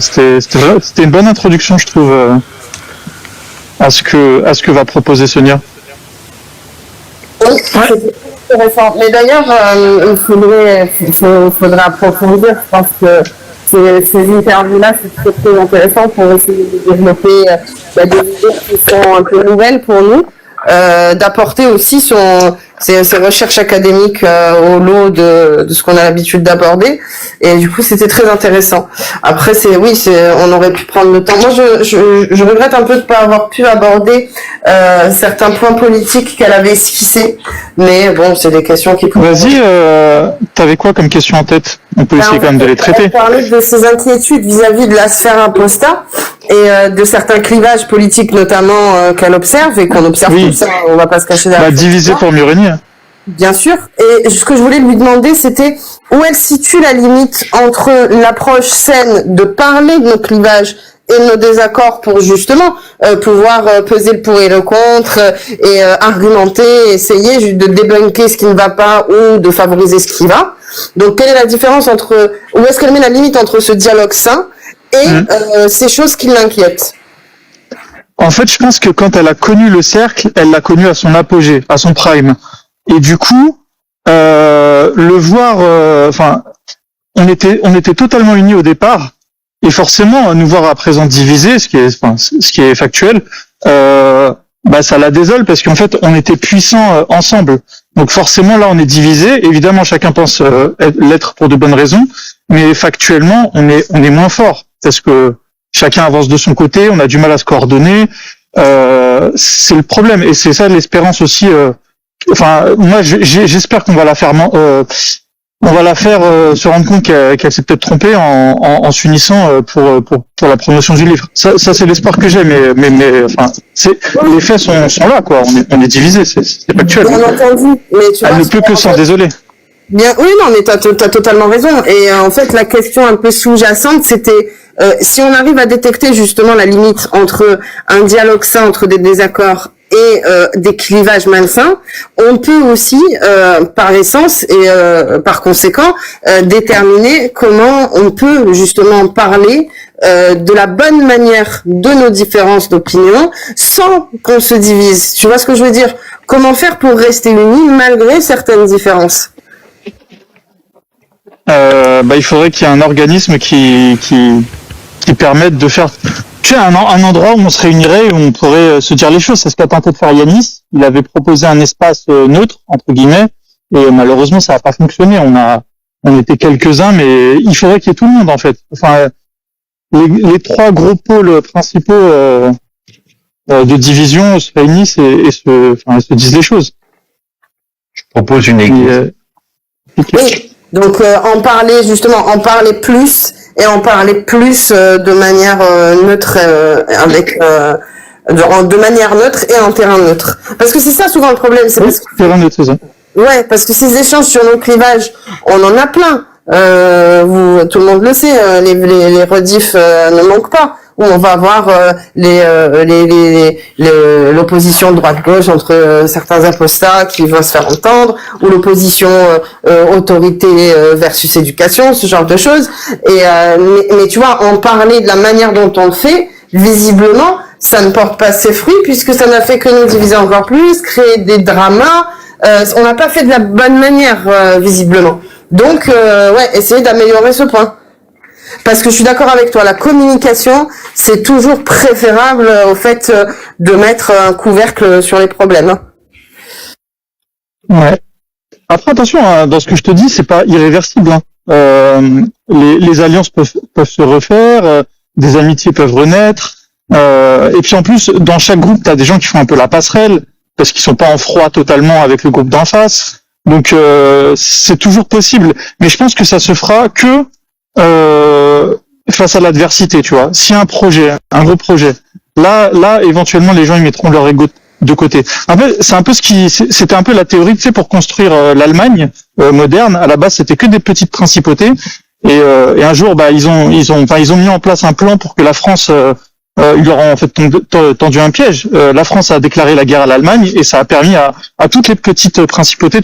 c'était une bonne introduction, je trouve, à ce que va proposer Sonia. Oui, c'est intéressant. Mais d'ailleurs, il faudra approfondir. Je pense que ces interviews-là, c'est très intéressant pour essayer de développer des idées qui sont un peu nouvelles pour nous, d'apporter aussi ses recherches académiques au lot de ce qu'on a l'habitude d'aborder. Et du coup, c'était très intéressant. Après, on aurait pu prendre le temps. Moi, je regrette un peu de pas avoir pu aborder certains points politiques qu'elle avait esquissés. Mais bon, c'est des questions qui... Vas-y, t'avais quoi comme question en tête? On peut essayer quand même de les traiter. Elle parlait de ses inquiétudes vis-à-vis de la sphère apostat et de certains clivages politiques notamment qu'elle observe et qu'on observe tout ça, on va pas se cacher derrière. Diviser pour mieux régner. Bien sûr. Et ce que je voulais lui demander, c'était où elle situe la limite entre l'approche saine de parler de nos clivages et de nos désaccords pour justement pouvoir peser le pour et le contre et argumenter, essayer de débunker ce qui ne va pas ou de favoriser ce qui va. Donc, quelle est la différence où est-ce qu'elle met la limite entre ce dialogue sain et ces choses qui l'inquiètent? En fait, je pense que quand elle a connu le cercle, elle l'a connu à son apogée, à son prime. Et du coup, le voir, on était totalement unis au départ, et forcément, nous voir à présent divisés, ce qui est factuel, ça la désole parce qu'en fait, on était puissants ensemble. Donc forcément, là, on est divisés. Évidemment, chacun pense l'être pour de bonnes raisons, mais factuellement, on est moins fort parce que chacun avance de son côté, on a du mal à se coordonner. C'est le problème, et c'est ça l'espérance aussi. Moi, j'espère qu'on va la faire, se rendre compte qu'elle s'est peut-être trompée en s'unissant pour la promotion du livre. Ça c'est l'espoir que j'ai, mais les faits sont là, quoi. On est divisés, c'est factuel. Bien entendu, mais elle ne peut que s'en désoler. Bien, oui, non, mais t'as totalement raison. Et en fait, la question un peu sous-jacente, c'était si on arrive à détecter justement la limite entre un dialogue sain entre des désaccords et des clivages malsains, on peut aussi, par essence et par conséquent, déterminer comment on peut justement parler de la bonne manière de nos différences d'opinion sans qu'on se divise. Tu vois ce que je veux dire? Comment faire pour rester unis malgré certaines différences? Il faudrait qu'il y ait un organisme qui permette de faire, tu sais, un endroit où on se réunirait et où on pourrait se dire les choses. C'est ce qu'a tenté de faire Yanis. Il avait proposé un espace neutre, entre guillemets, et malheureusement ça n'a pas fonctionné. On était quelques-uns, mais il faudrait qu'il y ait tout le monde en fait. Enfin, les trois gros pôles principaux de division se réunissent et se disent les choses. Je propose une église. Oui, donc en parler plus et en parler plus de manière neutre de manière neutre et en terrain neutre. Parce que c'est ça souvent le problème, c'est parce que terrain neutre, c'est ça. Ouais, parce que ces échanges sur nos clivages, on en a plein. Tout le monde le sait, les rediffs ne manquent pas. Où on va voir l'opposition droite-gauche entre certains apostats qui vont se faire entendre, ou l'opposition autorité versus éducation, ce genre de choses. Et mais tu vois, en parler de la manière dont on le fait, visiblement, ça ne porte pas ses fruits puisque ça n'a fait que nous diviser encore plus, créer des dramas. On n'a pas fait de la bonne manière, visiblement. Donc, ouais, essayer d'améliorer ce point. Parce que je suis d'accord avec toi, la communication, c'est toujours préférable au fait de mettre un couvercle sur les problèmes. Ouais. Après, attention, hein, dans ce que je te dis, c'est pas irréversible. Hein. Les alliances peuvent se refaire, des amitiés peuvent renaître. Et puis en plus, dans chaque groupe, tu as des gens qui font un peu la passerelle, parce qu'ils sont pas en froid totalement avec le groupe d'en face. Donc c'est toujours possible. Mais je pense que ça se fera que face à l'adversité, tu vois. S'il y a un gros projet, là, éventuellement, les gens ils mettront leur ego de côté. En fait, c'est un peu c'était un peu la théorie, tu sais, pour construire l'Allemagne moderne. À la base, c'était que des petites principautés, et un jour, ils ont mis en place un plan pour que la France, ils leur ont en fait tendu un piège. La France a déclaré la guerre à l'Allemagne, et ça a permis à toutes les petites principautés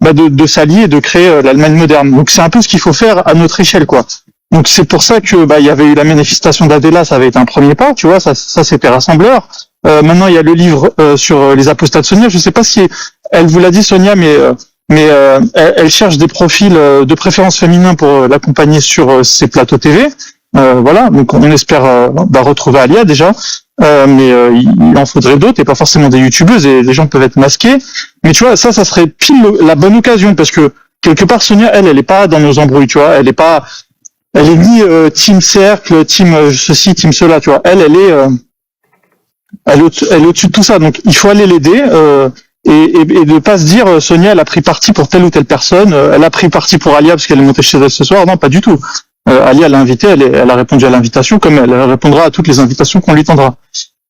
de s'allier et de créer l'Allemagne moderne. Donc c'est un peu ce qu'il faut faire à notre échelle, quoi. Donc c'est pour ça que il y avait eu la manifestation d'Adela, ça avait été un premier pas, tu vois, ça c'était rassembleur. Maintenant il y a le livre sur les apostats de Sonia. Je sais pas si elle vous l'a dit, Sonia, mais elle cherche des profils de préférence féminin pour l'accompagner sur ses plateaux TV. Voilà, donc on espère retrouver Alia déjà. Mais il en faudrait d'autres et pas forcément des youtubeuses, et les gens peuvent être masqués. Mais tu vois, ça serait pile la bonne occasion, parce que quelque part Sonia, elle est pas dans nos embrouilles, tu vois, elle est ni team cercle, team ceci, team cela, tu vois. Elle est au-dessus de tout ça, donc il faut aller l'aider et de pas se dire Sonia elle a pris parti pour telle ou telle personne, elle a pris parti pour Alia parce qu'elle est montée chez elle ce soir. Non, pas du tout. Alia l'a invitée, elle a répondu à l'invitation comme elle répondra à toutes les invitations qu'on lui tendra.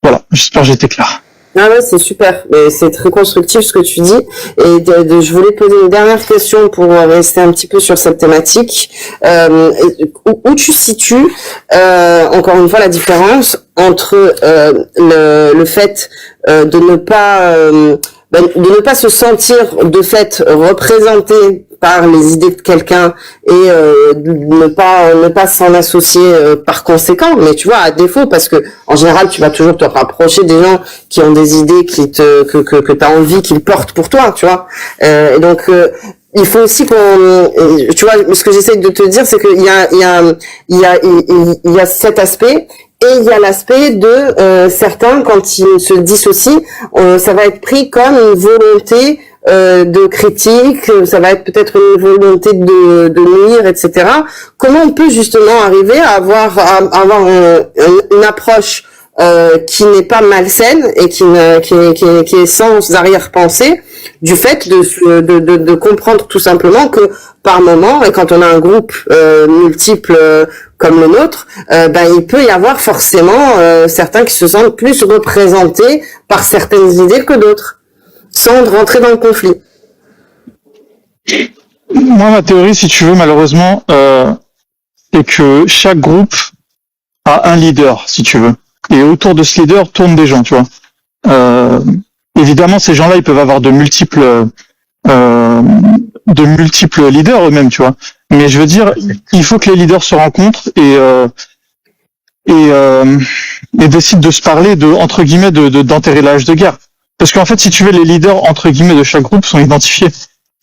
Voilà, j'espère que j'ai été clair. Ah ouais, c'est super, et c'est très constructif ce que tu dis. Et je voulais poser une dernière question pour rester un petit peu sur cette thématique. Où tu situes, encore une fois, la différence entre le fait de ne pas se sentir de fait représenté par les idées de quelqu'un et ne pas s'en associer par conséquent, mais tu vois, à défaut, parce que en général tu vas toujours te rapprocher des gens qui ont des idées que tu as envie qu'ils portent pour toi, tu vois. Et donc il faut aussi tu vois, ce que j'essaie de te dire, c'est qu'il y a cet aspect. Et il y a l'aspect de certains, quand ils se dissocient, ça va être pris comme une volonté de critique, ça va être peut-être une volonté de nuire, etc. Comment on peut justement arriver à avoir une approche qui n'est pas malsaine et qui est sans arrière-pensée, du fait de comprendre tout simplement que par moment, et quand on a un groupe multiple comme le nôtre, il peut y avoir forcément certains qui se sentent plus représentés par certaines idées que d'autres, sans rentrer dans le conflit. Moi, ma théorie, si tu veux, malheureusement, c'est que chaque groupe a un leader, si tu veux. Et autour de ce leader tournent des gens, tu vois. Évidemment, ces gens-là, ils peuvent avoir de multiples leaders eux-mêmes, tu vois. Mais je veux dire, il faut que les leaders se rencontrent et décident de se parler entre guillemets d'enterrer l'âge de guerre. Parce qu'en fait, si tu veux, les leaders entre guillemets de chaque groupe sont identifiés.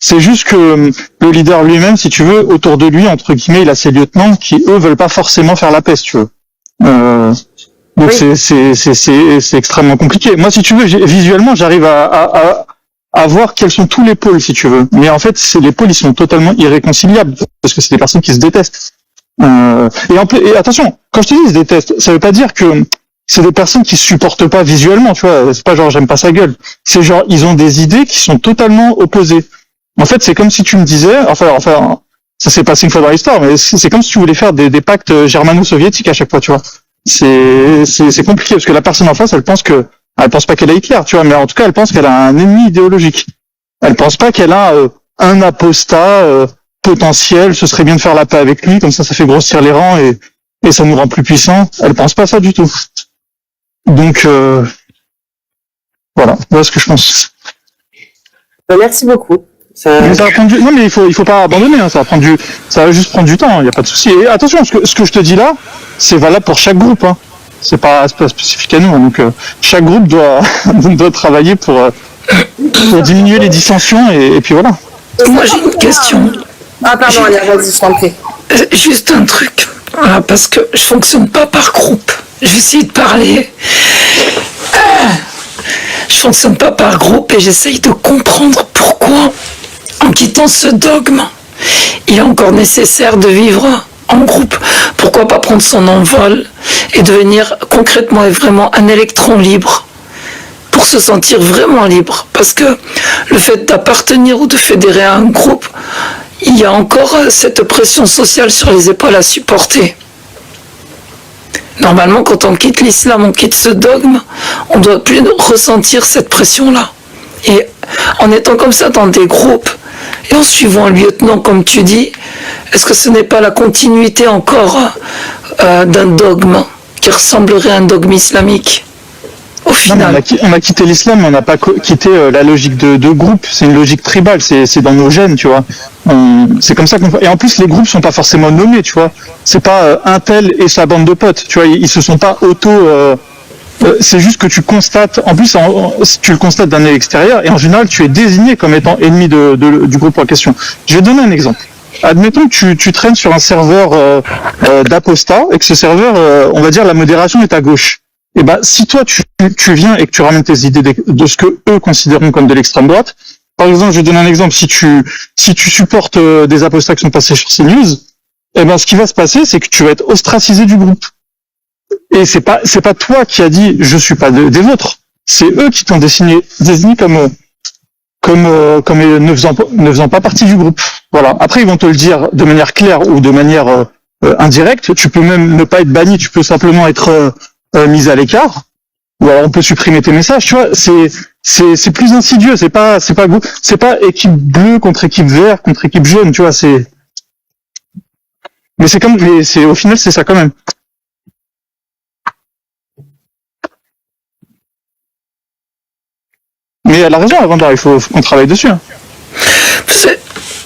C'est juste que le leader lui-même, si tu veux, autour de lui, entre guillemets, il a ses lieutenants qui, eux, veulent pas forcément faire la paix, si tu veux. Donc oui. C'est extrêmement compliqué. Moi, si tu veux, visuellement, j'arrive à voir quels sont tous les pôles, si tu veux. Mais en fait, les pôles, ils sont totalement irréconciliables parce que c'est des personnes qui se détestent. Et attention, quand je te dis ils se détestent, ça veut pas dire que c'est des personnes qui se supportent pas visuellement, tu vois. C'est pas genre j'aime pas sa gueule. C'est genre ils ont des idées qui sont totalement opposées. En fait, c'est comme si tu me disais, enfin, ça s'est passé une fois dans l'histoire, mais c'est comme si tu voulais faire des pactes germano-soviétiques à chaque fois, tu vois. C'est compliqué parce que la personne en face, elle pense pas qu'elle a Hitler, tu vois, mais en tout cas, elle pense qu'elle a un ennemi idéologique. Elle pense pas qu'elle a un apostat potentiel, ce serait bien de faire la paix avec lui, comme ça fait grossir les rangs et ça nous rend plus puissants. Elle pense pas ça du tout. Donc voilà ce que je pense. Merci beaucoup. Mais ça va prendre non mais il faut pas abandonner, hein, ça va juste prendre du temps, il y a pas de souci. Et attention, ce que je te dis là, c'est valable pour chaque groupe, hein. C'est pas spécifique à nous, hein. Donc chaque groupe doit travailler pour diminuer les dissensions et puis voilà. Moi j'ai une question. Ah pardon, vas-y, je t'en prie. Juste un truc, voilà, parce que je fonctionne pas par groupe. Je vais essayer de parler. Je fonctionne pas par groupe et j'essaye de comprendre pourquoi, en quittant ce dogme, il est encore nécessaire de vivre en groupe. Pourquoi pas prendre son envol et devenir concrètement et vraiment un électron libre pour se sentir vraiment libre. Parce que le fait d'appartenir ou de fédérer à un groupe, il y a encore cette pression sociale sur les épaules à supporter. Normalement, quand on quitte l'islam, on quitte ce dogme, on ne doit plus ressentir cette pression-là. Et en étant comme ça dans des groupes, et en suivant le lieutenant, comme tu dis, est-ce que ce n'est pas la continuité encore d'un dogme qui ressemblerait à un dogme islamique au final? Non, on a quitté l'islam, mais on n'a pas quitté la logique de groupe. C'est une logique tribale, c'est dans nos gènes, tu vois. C'est comme ça qu'on. Et en plus, les groupes sont pas forcément nommés, tu vois. C'est pas un tel et sa bande de potes, tu vois. Ils se sont pas c'est juste que tu constates. En plus, tu le constates d'un œil extérieur, et en général, tu es désigné comme étant ennemi du groupe en question. Je vais donner un exemple. Admettons que tu traînes sur un serveur d'apostat et que ce serveur, on va dire, la modération est à gauche. Et ben, si toi tu viens et que tu ramènes tes idées de ce que eux considéreront comme de l'extrême droite, par exemple, je vais donner un exemple, si tu supportes des apostats qui sont passés sur CNews, et ben ce qui va se passer, c'est que tu vas être ostracisé du groupe. Et c'est pas toi qui as dit je suis pas des vôtres, c'est eux qui t'ont désigné comme ne faisant pas partie du groupe. Voilà. Après ils vont te le dire de manière claire ou de manière indirecte. Tu peux même ne pas être banni, tu peux simplement être mise à l'écart, ou alors on peut supprimer tes messages, tu vois. C'est plus insidieux, c'est pas équipe bleue contre équipe verte contre équipe jaune, tu vois. Mais au final c'est ça quand même. Mais elle a raison, Avanda, il faut qu'on travaille dessus. Hein.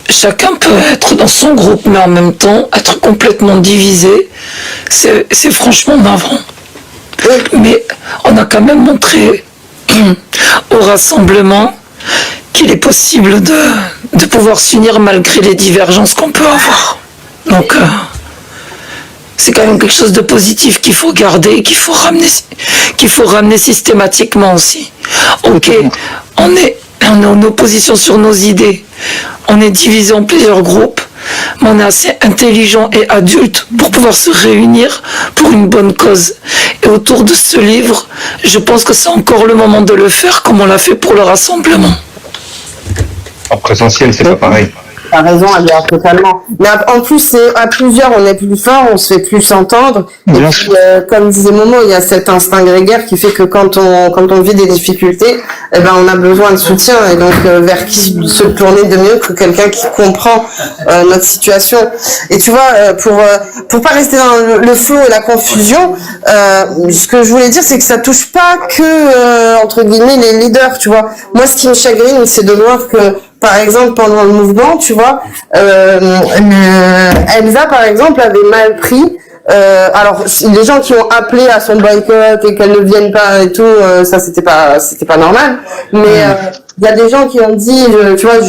Chacun peut être dans son groupe, mais en même temps être complètement divisé, c'est franchement navrant. Mais on a quand même montré au rassemblement qu'il est possible de pouvoir s'unir malgré les divergences qu'on peut avoir. Donc c'est quand même quelque chose de positif qu'il faut garder, qu'il faut ramener systématiquement aussi. Ok, on est en opposition sur nos idées, on est divisé en plusieurs groupes, mais on est assez intelligent et adulte pour pouvoir se réunir pour une bonne cause. Et autour de ce livre, je pense que c'est encore le moment de le faire comme on l'a fait pour le rassemblement. En présentiel, c'est pas pareil. T'as raison, Alia, totalement. Mais en plus, c'est à plusieurs, on est plus fort, on se fait plus entendre. Et puis, comme disait Momo, il y a cet instinct grégaire qui fait que quand on vit des difficultés, eh ben, on a besoin de soutien. Et donc, vers qui se tourner de mieux que quelqu'un qui comprend notre situation. Et tu vois, pour pas rester dans le flou et la confusion, ce que je voulais dire, c'est que ça touche pas que, entre guillemets, les leaders, tu vois. Moi, ce qui me chagrine, c'est de voir que, par exemple, pendant le mouvement, tu vois, Elsa, par exemple, avait mal pris. Alors, les gens qui ont appelé à son boycott et qu'elle ne vienne pas et tout, ça c'était pas normal. Mais il y a des gens qui ont dit, tu vois,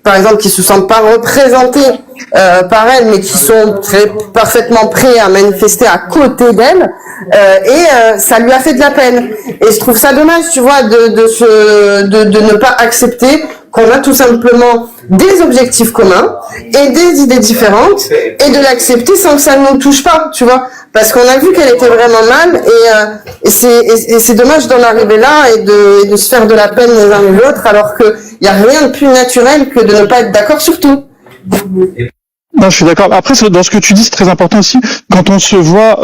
par exemple, qui se sentent pas représentés par elle, mais qui sont parfaitement prêts à manifester à côté d'elle. Et ça lui a fait de la peine. Et je trouve ça dommage, tu vois, de ne pas accepter qu'on a tout simplement des objectifs communs et des idées différentes et de l'accepter sans que ça ne nous touche pas, tu vois, parce qu'on a vu qu'elle était vraiment mal et c'est dommage d'en arriver là et de se faire de la peine les uns les autres alors qu'il n'y a rien de plus naturel que de ne pas être d'accord sur tout. Non, je suis d'accord. Après, dans ce que tu dis, c'est très important aussi. Quand on se voit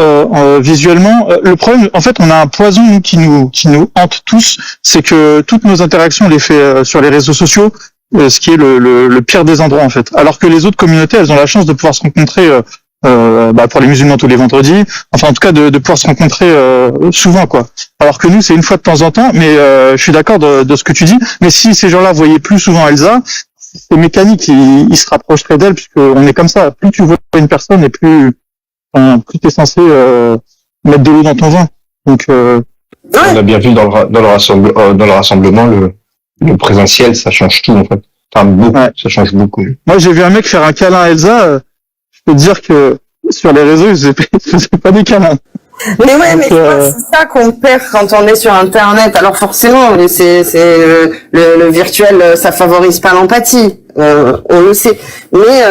visuellement, le problème, en fait, on a un poison qui nous hante tous, c'est que toutes nos interactions, on les fait sur les réseaux sociaux, ce qui est le pire des endroits, en fait. Alors que les autres communautés, elles ont la chance de pouvoir se rencontrer, pour les musulmans tous les vendredis, enfin, en tout cas, de pouvoir se rencontrer souvent, quoi. Alors que nous, c'est une fois de temps en temps. Mais je suis d'accord de ce que tu dis. Mais si ces gens-là voyaient plus souvent Elsa, c'est mécanique, ils se rapprocheraient d'elle puisqu'on est comme ça. Plus tu vois une personne et plus t'es censé mettre de l'eau dans ton vin. Donc on a bien vu dans le rassemblement, le présentiel, ça change tout en fait. Enfin beaucoup, ça change beaucoup. Moi j'ai vu un mec faire un câlin à Elsa. Je peux te dire que sur les réseaux, ils faisaient pas des câlins. Mais ouais, mais c'est ça qu'on perd quand on est sur Internet. Alors forcément, c'est le virtuel, ça favorise pas l'empathie, on le sait. Mais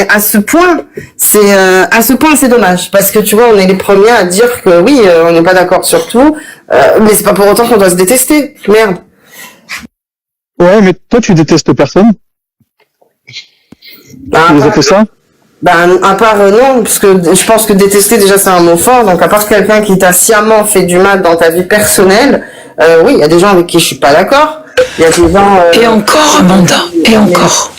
à ce point, c'est dommage parce que tu vois, on est les premiers à dire que oui, on n'est pas d'accord sur tout, mais c'est pas pour autant qu'on doit se détester. Merde. Ouais, mais toi, tu détestes personne. Tu les as fait ça? À part non, parce que je pense que détester déjà c'est un mot fort, donc à part quelqu'un qui t'a sciemment fait du mal dans ta vie personnelle, oui, il y a des gens avec qui je suis pas d'accord, il y a des gens... Et encore, Amanda, et encore.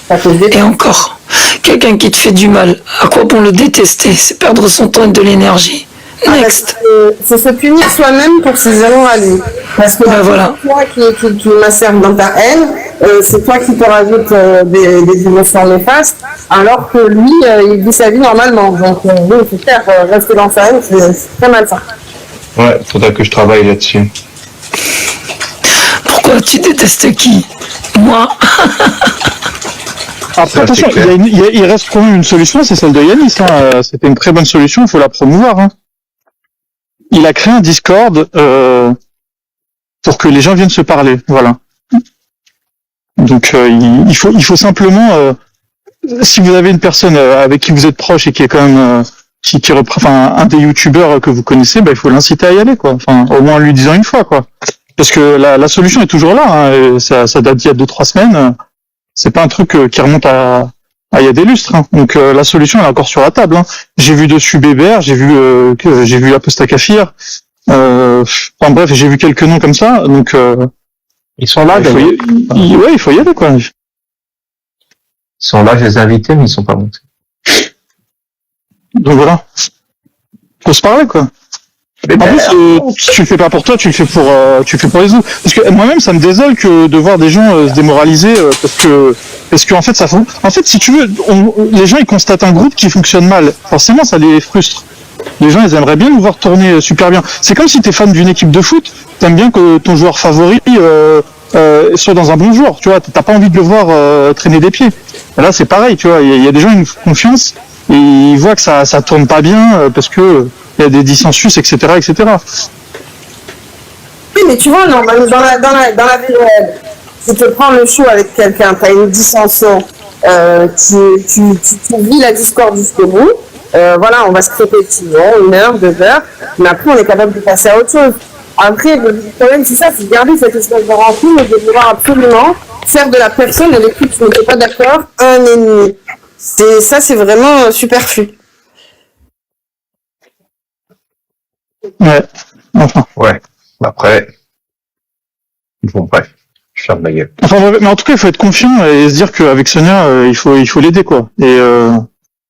Quelqu'un qui te fait du mal, à quoi bon le détester? C'est perdre son temps et de l'énergie. Next. C'est se punir soi-même pour ses erreurs à lui. Parce que voilà. C'est toi qui macère dans ta haine, c'est toi qui te rajoutes des émotions néfastes, alors que lui, il vit sa vie normalement. Donc, oui, c'est clair, rester dans sa haine, c'est très mal ça. Ouais, faudra que je travaille là-dessus. Pourquoi tu détestes qui? Moi. Après, attention, il reste quand même une solution, c'est celle de Yanis. Hein. C'était une très bonne solution, il faut la promouvoir. Hein. Il a créé un Discord pour que les gens viennent se parler, voilà. Donc il faut simplement, si vous avez une personne avec qui vous êtes proche et qui est quand même un des youtubeurs que vous connaissez, il faut l'inciter à y aller, quoi. Enfin, au moins en lui disant une fois, quoi. Parce que la solution est toujours là. Hein, et ça date d'il y a 2-3 semaines. C'est pas un truc qui remonte à il y a des lustres. Hein. Donc la solution elle est encore sur la table. Hein. J'ai vu dessus Bébert, j'ai vu Aposta Kafir. Enfin bref, j'ai vu quelques noms comme ça. Donc ils sont là. Il faut y aller, quoi. Ils sont là, je les ai invités, mais ils sont pas montés. Donc voilà. Faut se parler, quoi. En plus, tu le fais pas pour toi, tu le fais pour les autres. Parce que moi-même, ça me désole que de voir des gens se démoraliser parce que en fait, si tu veux, les gens ils constatent un groupe qui fonctionne mal. Forcément, ça les frustre. Les gens, ils aimeraient bien nous voir tourner super bien. C'est comme si t'es fan d'une équipe de foot, t'aimes bien que ton joueur favori soit dans un bon joueur. Tu vois, t'as pas envie de le voir traîner des pieds. Et là, c'est pareil, tu vois. Il y a des gens, ils nous font confiance et ils voient que ça tourne pas bien parce que il y a des dissensus, etc., etc. Oui, mais tu vois, dans la vie réelle, tu te prends le chou avec quelqu'un, tu as une dissension, tu vis la discorde jusqu'au bout, voilà, on va se crêper 1 heure, 2 heures, mais après on est capable de passer à autre chose. Après, le problème c'est ça, c'est de garder cette espèce de rancune et de vouloir absolument faire de la personne avec qui tu n'étais pas d'accord un ennemi. C'est vraiment superflu. Ouais. Enfin. Ouais. Après. Bon, bref. Je ferme ma gueule. Enfin, mais en tout cas, il faut être confiant et se dire qu'avec Sonia, il faut l'aider, quoi. Et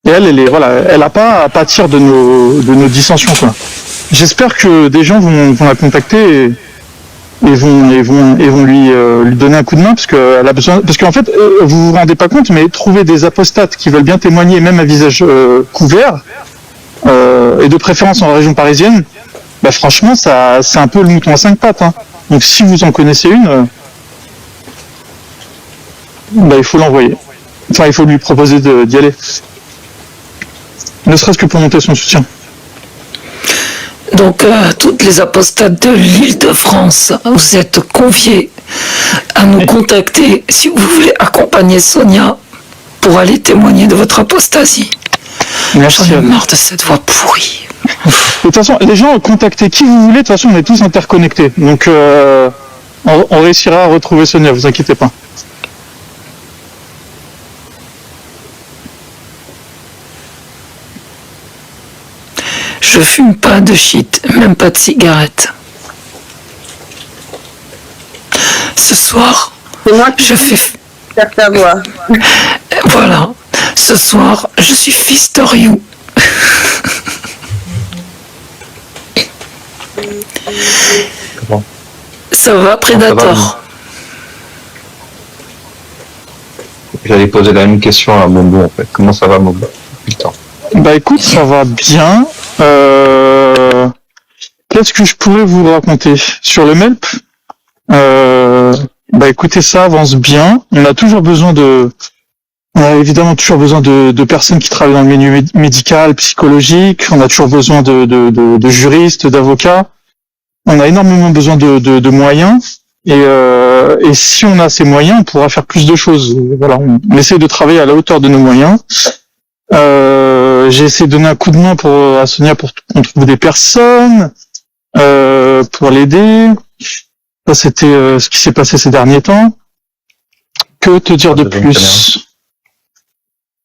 elle a pas à pâtir de nos dissensions, quoi. J'espère que des gens vont la contacter et vont lui donner un coup de main parce qu'elle a besoin. Parce qu'en fait, vous vous rendez pas compte, mais trouver des apostates qui veulent bien témoigner, même à visage couvert, et de préférence en région parisienne, bah franchement, c'est un peu le mouton à 5 pattes. Hein. Donc si vous en connaissez une, bah il faut l'envoyer. Enfin, il faut lui proposer d'y aller. Ne serait-ce que pour monter son soutien. Donc, toutes les apostates de l'Île-de-France, vous êtes conviés à nous contacter si vous voulez accompagner Sonia pour aller témoigner de votre apostasie. Merci. J'en ai marre de cette voix pourrie. De toute façon, les gens, contactez qui vous voulez. De toute façon, on est tous interconnectés. Donc, on réussira à retrouver Sonia, vous inquiétez pas. Je fume pas de shit, même pas de cigarette. Ce soir, je fais... faire ta voix. Voilà. Ce soir, je suis Fistoriou. Comment Ça va, Predator? J'allais poser la même question à Momo, en fait. Comment ça va, Momo? Putain. Bah écoute, ça va bien. Qu'est-ce que je pourrais vous raconter sur le MELP? Bah écoutez, ça avance bien. On a évidemment toujours besoin de personnes qui travaillent dans le milieu médical, psychologique. On a toujours besoin de juristes, d'avocats. On a énormément besoin de moyens. Et si on a ces moyens, on pourra faire plus de choses. Voilà, on essaie de travailler à la hauteur de nos moyens. J'ai essayé de donner un coup de main à Sonia pour qu'on trouve des personnes pour l'aider. Ça, c'était ce qui s'est passé ces derniers temps. Que te dire de plus?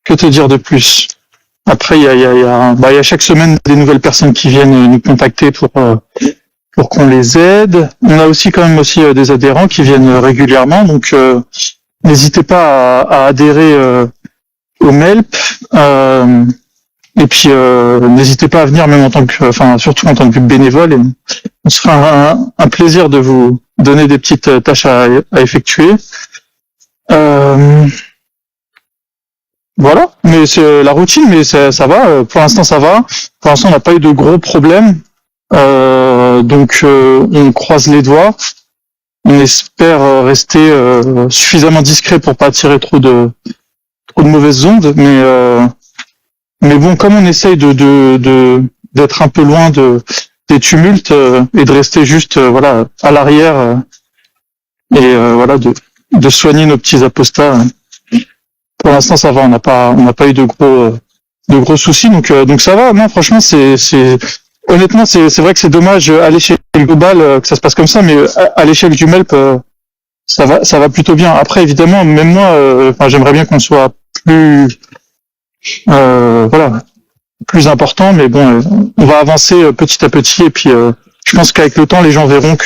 Que te dire de plus? Après, il y a chaque semaine des nouvelles personnes qui viennent nous contacter pour qu'on les aide. On a aussi quand même des adhérents qui viennent régulièrement, donc n'hésitez pas à adhérer au MELP. Et puis n'hésitez pas à venir même surtout en tant que bénévole. Et on se fera un plaisir de vous donner des petites tâches à effectuer. Voilà, mais c'est la routine, mais ça va. Pour l'instant, ça va. Pour l'instant, on n'a pas eu de gros problèmes. Donc on croise les doigts. On espère rester suffisamment discret pour pas attirer trop de mauvaises ondes, mais bon, comme on essaye d'être un peu loin des tumultes et de rester juste à l'arrière et de soigner nos petits apostats. Pour l'instant, ça va. On n'a pas eu de gros soucis, donc ça va. Non, franchement, honnêtement, c'est vrai que c'est dommage à l'échelle globale que ça se passe comme ça, mais à l'échelle du MELP, ça va plutôt bien. Après, évidemment, même moi, j'aimerais bien qu'on soit plus important, mais bon, on va avancer petit à petit, et puis je pense qu'avec le temps, les gens verront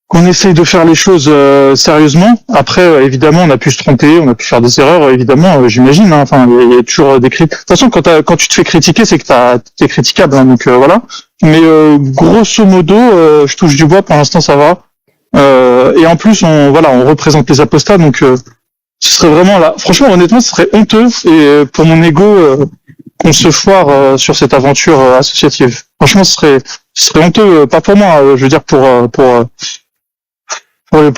qu'on essaye de faire les choses sérieusement. Après, évidemment, on a pu se tromper, on a pu faire des erreurs, évidemment, j'imagine. Hein. Enfin, il y a toujours des critiques. De toute façon, quand tu te fais critiquer, c'est que t'es critiquable. Hein, donc voilà. Mais grosso modo, je touche du bois. Pour l'instant, ça va. Et en plus, on représente les apostats. Donc, ce serait vraiment là. Franchement, honnêtement, ce serait honteux. Et pour mon ego, qu'on se foire sur cette aventure associative. Franchement, ce serait honteux, pas pour moi. Je veux dire pour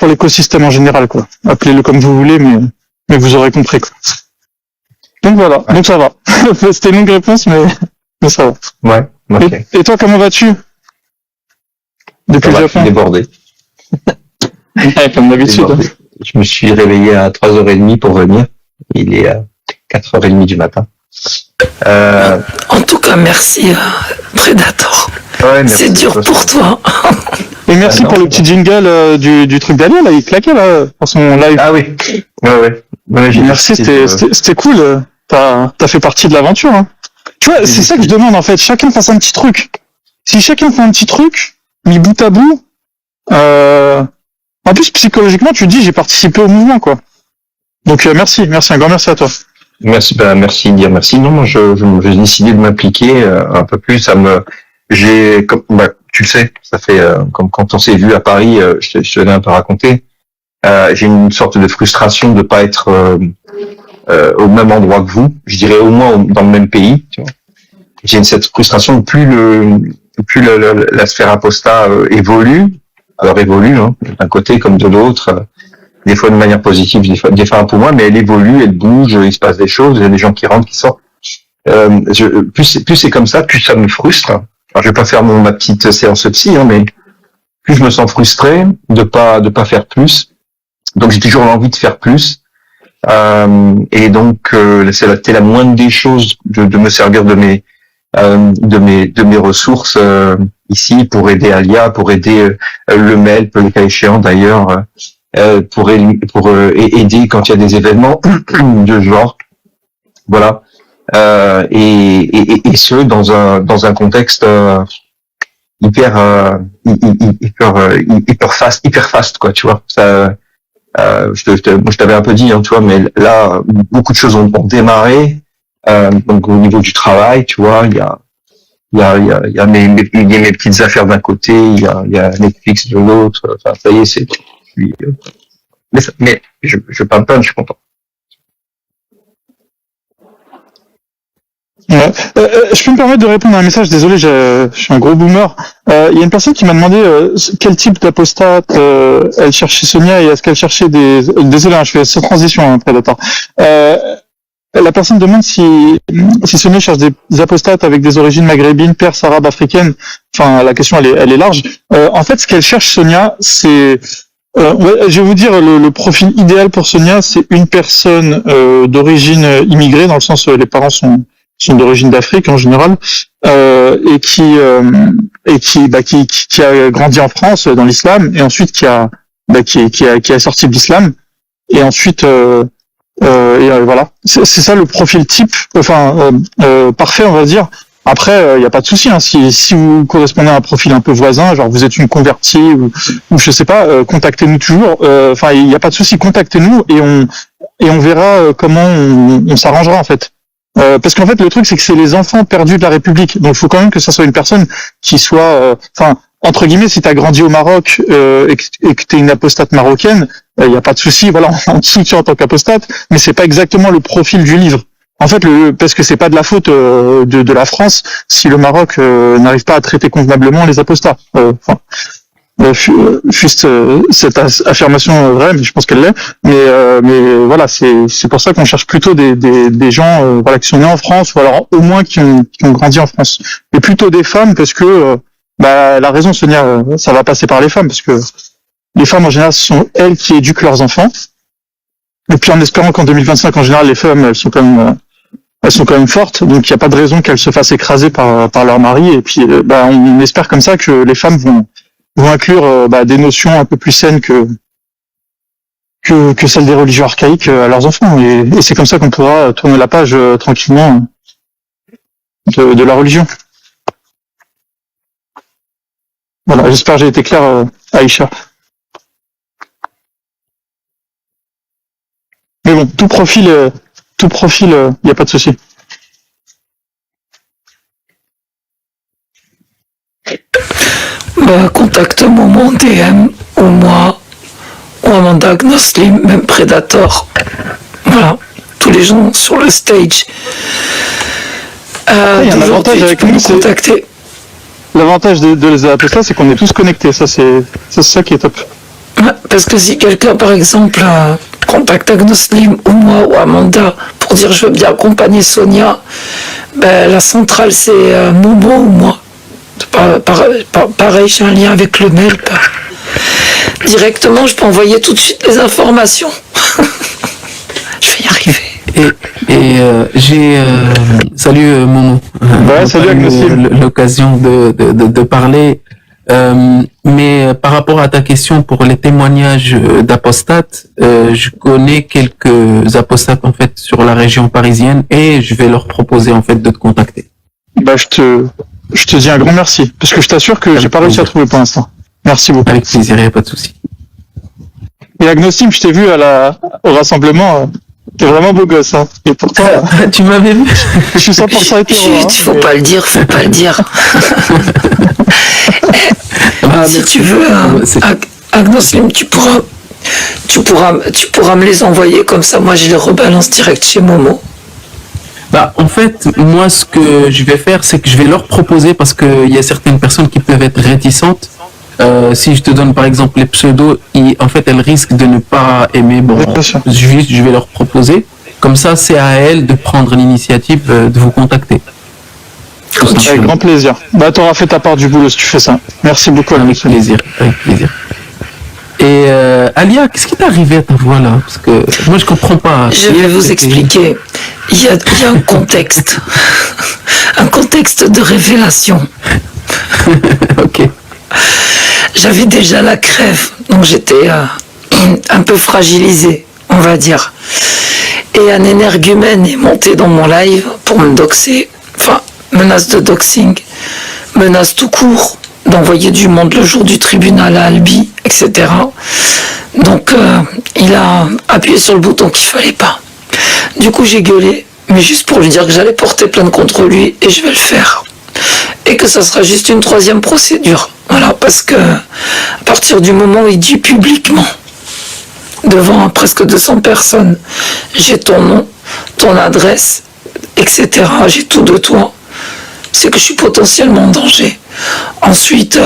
l'écosystème en général, quoi. Appelez-le comme vous voulez, mais vous aurez compris, quoi. Donc voilà, donc ça va. C'était une longue réponse, mais ça va. Ouais, ok. Et toi, comment vas-tu? Depuis le Japon? Je suis débordé. Ouais, comme d'habitude. Je me suis réveillé à 3h30 pour venir. Il est à 4h30 du matin. En tout cas, merci, Predator. Ouais, merci. C'est dur pour toi. Et merci pour le petit jingle du truc d'Alia, là, il claquait là pour son live. Ah oui. Ouais. Merci, c'était cool. T'as fait partie de l'aventure. Hein. Tu vois, c'est ça que je demande en fait. Chacun fasse un petit truc. Si chacun fait un petit truc, mis bout à bout, en plus psychologiquement, tu te dis j'ai participé au mouvement quoi. Donc merci, un grand merci à toi. Merci, dire merci. Non, j'ai décidé de m'impliquer un peu plus. Tu le sais, ça fait comme quand on s'est vu à Paris, je te l'ai un peu raconté. J'ai une sorte de frustration de pas être au même endroit que vous. Je dirais au moins dans le même pays. Tu vois. J'ai cette frustration. Plus la sphère apostat évolue. Alors évolue, hein, d'un côté comme de l'autre. Des fois de manière positive, des fois un peu moins, mais elle évolue, elle bouge, il se passe des choses, il y a des gens qui rentrent, qui sortent. Plus c'est comme ça, plus ça me frustre. Alors, je vais pas faire ma petite séance psy, hein, mais plus je me sens frustré de pas faire plus. Donc j'ai toujours l'envie de faire plus. Et donc c'est la moindre des choses de me servir de mes ressources ici pour aider Alia, pour aider le MELP, le cas échéant d'ailleurs. Pour aider quand il y a des événements de genre, voilà, et ce dans un contexte hyper fast quoi, tu vois. Ça, je t'avais un peu dit, hein, tu vois, mais là beaucoup de choses ont démarré, donc au niveau du travail, tu vois, il y a mes petites affaires d'un côté, il y a Netflix de l'autre, enfin ça y est, mais je parle pas, je suis content. Ouais. Je peux me permettre de répondre à un message, désolé, je suis un gros boomer. Il y a une personne qui m'a demandé quel type d'apostate elle cherchait Sonia et est-ce qu'elle cherchait désolé, hein, je fais cette transition, hein, Predator. La personne demande si Sonia cherche des apostates avec des origines maghrébines, perses, arabes, africaines. Enfin, la question elle est large. En fait, ce qu'elle cherche Sonia, c'est je vais vous dire le profil idéal pour Sonia, c'est une personne d'origine immigrée, dans le sens les parents sont d'origine d'Afrique en général, et qui a grandi en France dans l'islam et ensuite qui est sorti de l'islam et ensuite voilà, c'est ça le profil type, parfait on va dire. Après, il n'y a pas de souci. Hein. Si vous correspondez à un profil un peu voisin, genre vous êtes une convertie ou je sais pas, contactez-nous toujours. Enfin, il n'y a pas de souci, contactez-nous et on verra comment on s'arrangera en fait. Parce qu'en fait, le truc c'est que c'est les enfants perdus de la République. Donc, il faut quand même que ça soit une personne qui soit, entre guillemets, si t'as grandi au Maroc et que t'es une apostate marocaine, il n'y a pas de souci. Voilà, on te soutient en tant qu'apostate, mais c'est pas exactement le profil du livre. En fait, parce que c'est pas de la faute de la France si le Maroc n'arrive pas à traiter convenablement les apostats. Juste cette affirmation vraie, mais je pense qu'elle l'est. Mais voilà, c'est pour ça qu'on cherche plutôt des gens voilà qui sont nés en France ou alors au moins qui ont grandi en France. Et plutôt des femmes parce que la raison Sonia, ça va passer par les femmes parce que les femmes en général ce sont elles qui éduquent leurs enfants. Et puis en espérant qu'en 2025 en général les femmes elles sont quand même fortes, donc il n'y a pas de raison qu'elles se fassent écraser par leur mari. Et puis on espère comme ça que les femmes vont inclure des notions un peu plus saines que celles des religions archaïques à leurs enfants. Et c'est comme ça qu'on pourra tourner la page tranquillement de la religion. Voilà, j'espère que j'ai été clair, Aïcha. Mais bon, tout profil, il n'y a pas de souci. Contacte-moi mon DM, ou moi, ou Amanda Gnoslim, même Predator. Voilà, tous les gens sur le stage. Il y a un avantage avec nous, contacter. L'avantage de les apostats, c'est qu'on est tous connectés. Ça, c'est ça qui est top. Ouais, parce que si quelqu'un, par exemple, contacte Agnoslim ou moi ou Amanda pour dire je veux bien accompagner Sonia, la centrale c'est Momo ou moi. Pareil, j'ai un lien avec le mail. Directement, je peux envoyer tout de suite les informations. Je vais y arriver. J'ai salut Momo. Ouais, salut Agnoslim. L'occasion de parler Mais par rapport à ta question pour les témoignages d'apostates, je connais quelques apostates en fait sur la région parisienne et je vais leur proposer en fait de te contacter. Bah, je te dis un grand merci parce que je t'assure que j'ai pas réussi à trouver pour l'instant. Merci beaucoup. Avec plaisir, il n'y a pas de souci. Et Agnostim, je t'ai vu au rassemblement. T'es vraiment beau gosse, hein. Et pourtant, tu m'avais vu. Je suis 100% hétéro. Chut, faut pas le dire, faut pas le dire. Si tu veux, Agnostim, tu pourras me les envoyer comme ça. Moi, je les rebalance direct chez Momo. Bah, en fait, moi, ce que je vais faire, c'est que je vais leur proposer parce qu'il y a certaines personnes qui peuvent être réticentes. Si je te donne par exemple les pseudos, en fait, elles risquent de ne pas aimer. Bon, je vais leur proposer. Comme ça, c'est à elles de prendre l'initiative de vous contacter. Avec grand plaisir. Bah, t'auras fait ta part du boulot si tu fais ça. Merci beaucoup. Avec plaisir, avec plaisir. Et Alia, qu'est-ce qui t'est arrivé à ta voix là? Parce que moi, je comprends pas. Je vais vous expliquer. Il y a un contexte, un contexte de révélation. Ok. J'avais déjà la crève, donc j'étais un peu fragilisé, on va dire. Et un énergumène est monté dans mon live pour me doxer, enfin, menace de doxing, menace tout court, d'envoyer du monde le jour du tribunal à Albi, etc. Donc, il a appuyé sur le bouton qu'il fallait pas. Du coup, j'ai gueulé, mais juste pour lui dire que j'allais porter plainte contre lui, et je vais le faire. Et que ça sera juste une 3e procédure. Voilà, parce que à partir du moment où il dit publiquement, devant presque 200 personnes, j'ai ton nom, ton adresse, etc., j'ai tout de toi, c'est que je suis potentiellement en danger. Ensuite,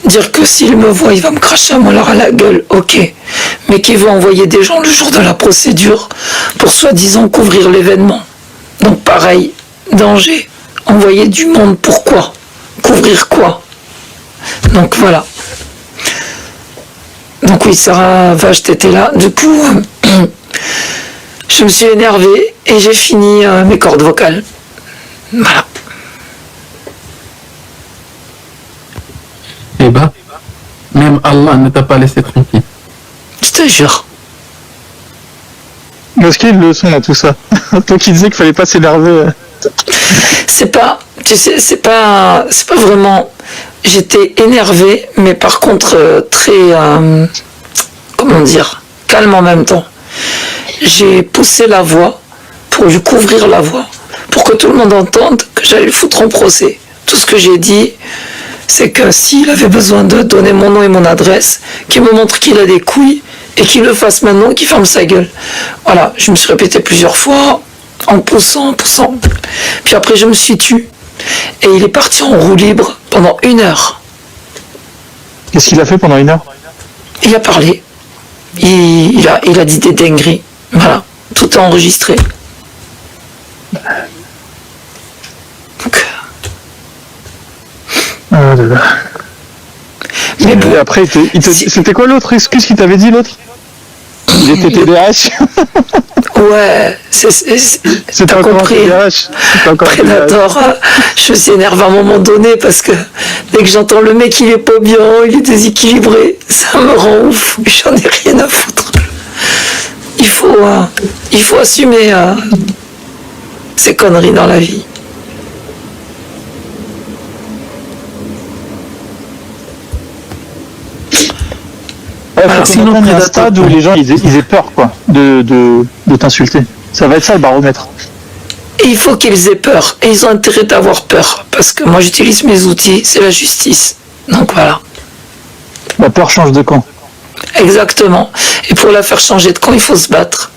dire que s'il me voit, il va me cracher un molar à la gueule, ok, mais qu'il veut envoyer des gens le jour de la procédure pour soi-disant couvrir l'événement. Donc pareil, danger. Envoyer du monde, pourquoi? Couvrir quoi? Donc voilà. Donc oui, Sarah Vache, t'étais là. Du coup, je me suis énervée et j'ai fini mes cordes vocales. Voilà. Eh ben, même Allah ne t'a pas laissé tranquille. Je te jure. Mais est-ce qu'il y a une leçon dans tout ça? Toi qui disais qu'il fallait pas s'énerver. C'est pas, tu sais, c'est pas vraiment. J'étais énervée, mais par contre très, comment dire, calme en même temps. J'ai poussé la voix pour lui couvrir la voix, pour que tout le monde entende que j'allais le foutre en procès. Tout ce que j'ai dit, c'est que s'il avait besoin de donner mon nom et mon adresse, qu'il me montre qu'il a des couilles et qu'il le fasse maintenant, qu'il ferme sa gueule. Voilà, je me suis répété plusieurs fois, en poussant. Puis après, je me suis tue. Et il est parti en roue libre pendant 1 heure. Qu'est-ce qu'il a fait pendant 1 heure? Il a parlé. Il a dit des dingueries. Voilà, tout est enregistré. Donc... Ah là là. Mais bon. Et après, c'était quoi l'autre excuse qu'il t'avait dit, l'autre? Il était TDAH. Ouais, t'as compris. Predator, je me suis énervé à un moment donné parce que dès que j'entends le mec il est pas bien, il est déséquilibré, ça me rend ouf, j'en ai rien à foutre. Il faut assumer ces conneries dans la vie. Alors, sinon, il y a un stade où les gens ils aient peur quoi, de t'insulter. Ça va être ça le baromètre. Et il faut qu'ils aient peur. Et ils ont intérêt d'avoir peur. Parce que moi j'utilise mes outils, c'est la justice. Donc voilà. La peur change de camp. Exactement. Et pour la faire changer de camp, il faut se battre.